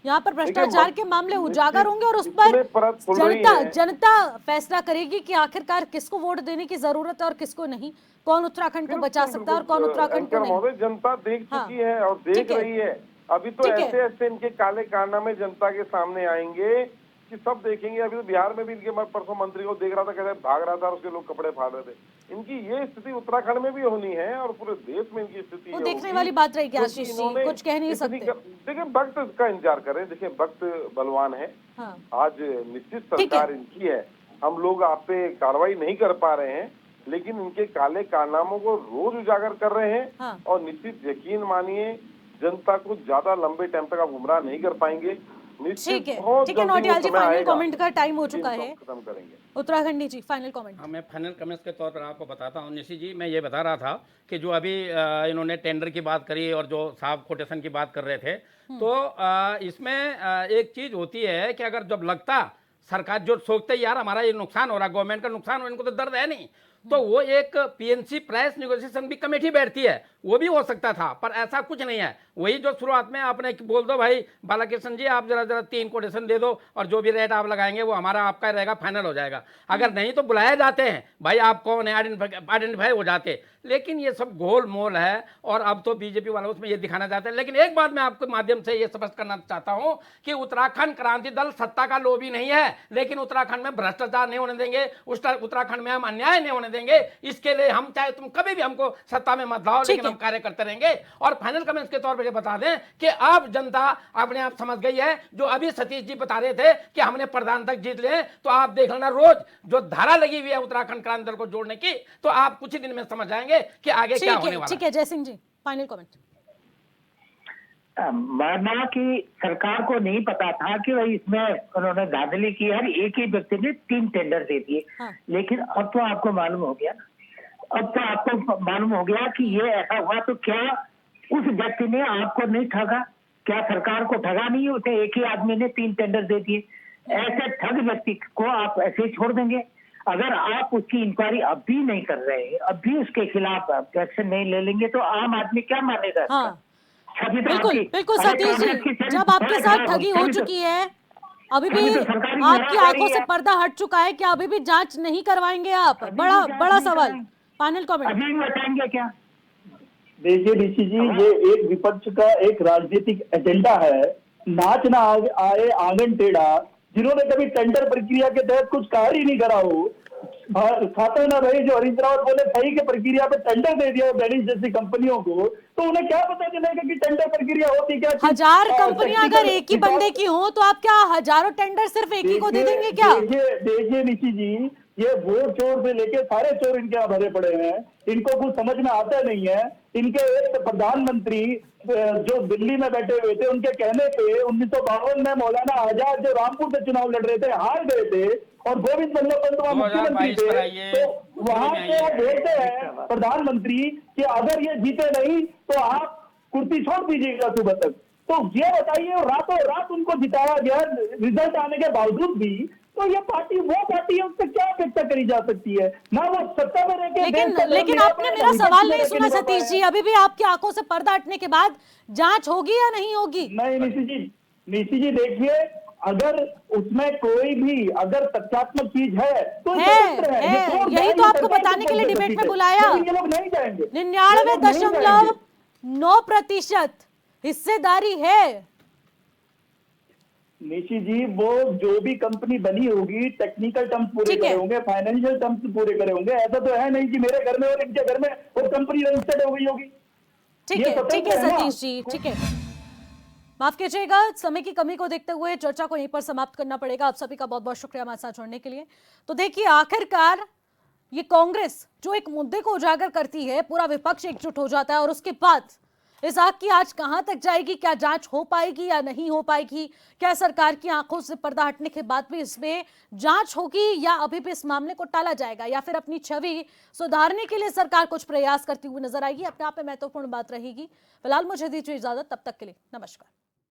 यहाँ पर भ्रष्टाचार के मामले उजागर होंगे और उस पर जनता फैसला करेगी कि आखिरकार किसको वोट देने की जरूरत है और किसको नहीं, कौन उत्तराखंड को बचा सकता है और कौन उत्तराखंड को नहीं। जनता देख चुकी है और देख रही है। अभी तो ऐसे ऐसे इनके काले कारनामे जनता के सामने आएंगे कि सब देखेंगे। अभी तो बिहार में भी इनके परसों मंत्री को देख रहा था, कहते भाग रहा था और उसके लोग कपड़े फाड़ रहे थे। इनकी ये स्थिति उत्तराखंड में भी होनी है और पूरे देश में इनकी स्थिति वो देखने वाली बात रहेगी आशीष जी, कुछ कह नहीं सकते। देखिए वक्त का इंतजार करें, देखिए वक्त बलवान है। हाँ। आज निश्चित सरकार इनकी है, हम लोग आप पे कार्रवाई नहीं कर पा रहे हैं, लेकिन इनके काले कारनामों को रोज उजागर कर रहे हैं। हाँ। और निश्चित यकीन मानिए, जनता को ज्यादा लंबे टाइम तक आप गुमराह नहीं कर पाएंगे। ठीक है नौटियाल जी, फाइनल कमेंट का टाइम हो चुका है। खत्म करेंगे। उत्तराखंडी जी, फाइनल कमेंट। हाँ, मैं फाइनल कमेंट्स के तौर पर आपको बताता हूँ निशी जी। मैं ये बता रहा था कि जो अभी इन्होंने टेंडर की बात करी और जो साहब कोटेशन की बात कर रहे थे, तो इसमें एक चीज़ होती है कि अगर जब लगता सरकार जो सोचते यार हमारा ये नुकसान हो रहा है, गवर्नमेंट का नुकसान हो, इनको तो दर्द है नहीं, तो वो एक पीएनसी प्राइस नेगोशिएशन भी कमेटी बैठती है, वो भी हो सकता था, पर ऐसा कुछ नहीं है। वही जो शुरुआत में आपने बोल दो भाई बालाकृष्ण जी, आप जरा 3 कोटेशन दे दो और जो भी रेट आप लगाएंगे वो हमारा आपका रहेगा, फाइनल हो जाएगा। अगर नहीं तो बुलाए जाते हैं, भाई आप कौन है, आइडेंटिफाई हो जाते। लेकिन ये सब गोल मोल है और अब तो बीजेपी वाले उसमें ये दिखाना चाहते हैं। लेकिन एक बात मैं आपके माध्यम से ये स्पष्ट करना चाहता हूं कि उत्तराखंड क्रांति दल सत्ता का लोभी नहीं है, लेकिन उत्तराखंड में भ्रष्टाचार नहीं होने देंगे, उत्तराखंड में हम अन्याय नहीं होने देंगे। इसके लिए हम चाहे तुम कभी भी हमको सत्ता में मत लाओ, लेकिन हम कार्य करते रहेंगे। और फाइनल कमेंट्स के तौर पर ये बता दें कि अब जनता अपने आप समझ गई है। जो अभी सतीश जी बता रहे थे कि हमने प्रधान तक जीत लिए, तो आप देख लेना रोज जो धारा लगी हुई है उत्तराखंड क्रांति दल को जोड़ने की, तो आप कुछ ही दिन में समझ जाएंगे कि आगे क्या होने वाला है। ठीक है जय सिंह जी, फाइनल कमेंट। माना कि सरकार को नहीं पता था कि भाई इसमें उन्होंने धांधली की है, एक ही व्यक्ति ने 3 टेंडर दे दिए। हाँ। लेकिन अब तो आपको मालूम हो गया, अब तो आपको मालूम हो गया कि ये ऐसा हुआ। तो क्या उस व्यक्ति ने आपको नहीं ठगा? क्या सरकार को ठगा नहीं? उसे एक ही आदमी ने 3 टेंडर दे दिए। ऐसे ठग व्यक्ति को आप ऐसे ही छोड़ देंगे? अगर आप उसकी इंक्वायरी अब भी नहीं कर रहे, अब भी उसके खिलाफ एक्शन नहीं ले लेंगे, तो आम आदमी क्या मानेगा? हाँ। बिल्कुल सतीश जी, जब आपके साथ ठगी हो चुकी है, अभी भी आपकी आंखों से पर्दा हट चुका है, क्या अभी भी जांच नहीं करवाएंगे आप? बड़ा सवाल, फाइनल कमेंट। अभी बताएंगे क्या? देखिए ऋषि जी, ये एक विपक्ष का एक राजनीतिक एजेंडा है। नाच ना आए आंगन टेढ़ा, जिन्होंने कभी टेंडर प्रक्रिया के तहत कुछ कार्य ही नहीं करा हो, खाता ना रहे जो हरीश रावत बोले सही के प्रक्रिया पे टेंडर दे दिया बेनिस जैसी कंपनियों को, तो उन्हें क्या पता चलेगा कि टेंडर प्रक्रिया होती क्या? 1000 कंपनियां अगर एक ही बंदे की हो, तो आप क्या हजारों टेंडर सिर्फ एक ही को दे देंगे क्या? देखिए ऋषि जी, ये वोट चोर से लेके सारे चोर इनके यहाँ भरे पड़े हैं, इनको कुछ समझ में आता नहीं है। इनके एक प्रधानमंत्री जो दिल्ली में बैठे हुए थे, उनके कहने पे 1952 में मौलाना आजाद जो रामपुर से चुनाव लड़ रहे थे, हार गए थे, और गोविंद बल्लभ पंत वहां मुख्यमंत्री थे। तो वहां पे बोलते हैं प्रधानमंत्री कि अगर ये जीते नहीं तो आप कुर्सी छोड़ दीजिएगा सुबह तक। तो ये बताइए, रातों रात उनको जिताया गया रिजल्ट आने के बावजूद भी, तो ये पार्टी वो पार्टी है, उससे क्या अपेक्षा करी जा सकती है? ना वो सत्ता में रहकर लेकिन आपने मेरा सवाल नहीं सुना सतीश जी। अभी भी आपकी आंखों से पर्दा हटने के बाद जांच होगी या नहीं होगी? नहीं निशी जी देखिए, अगर उसमें कोई भी अगर तथ्यात्मक चीज है तो यही तो आपको बताने के लिए डिबेट में बुलाया। ये लोग नहीं जाएंगे। 99.9% हिस्सेदारी है। निशी जी, वो जो भी कंपनी बनी होगी टेक्निकल टर्म्स पूरे करे होंगे, फाइनेंशियल टर्म्स पूरे करे होंगे। ऐसा तो है नहीं कि मेरे घर में और इनके घर में वो कंपनी रजिस्टर्ड हो गई होगी। ठीक है सतीश जी, ठीक है, माफ कीजिएगा, समय की कमी को देखते हुए चर्चा को यहीं पर समाप्त करना पड़ेगा। आप सभी का बहुत बहुत शुक्रिया हमारे साथ जुड़ने के लिए। तो देखिए, आखिरकार ये कांग्रेस जो एक मुद्दे को उजागर करती है, पूरा विपक्ष एकजुट हो जाता है, और उसके बाद इस आग की आज कहां तक जाएगी, क्या जांच हो पाएगी या नहीं हो पाएगी, क्या सरकार की आंखों से पर्दा हटने के बाद भी इसमें जांच होगी, या अभी भी इस मामले को टाला जाएगा, या फिर अपनी छवि सुधारने के लिए सरकार कुछ प्रयास करती हुई नजर आएगी, अपने आप में महत्वपूर्ण बात रहेगी। फिलहाल मुझे दीजिए इजाजत, तब तक के लिए नमस्कार।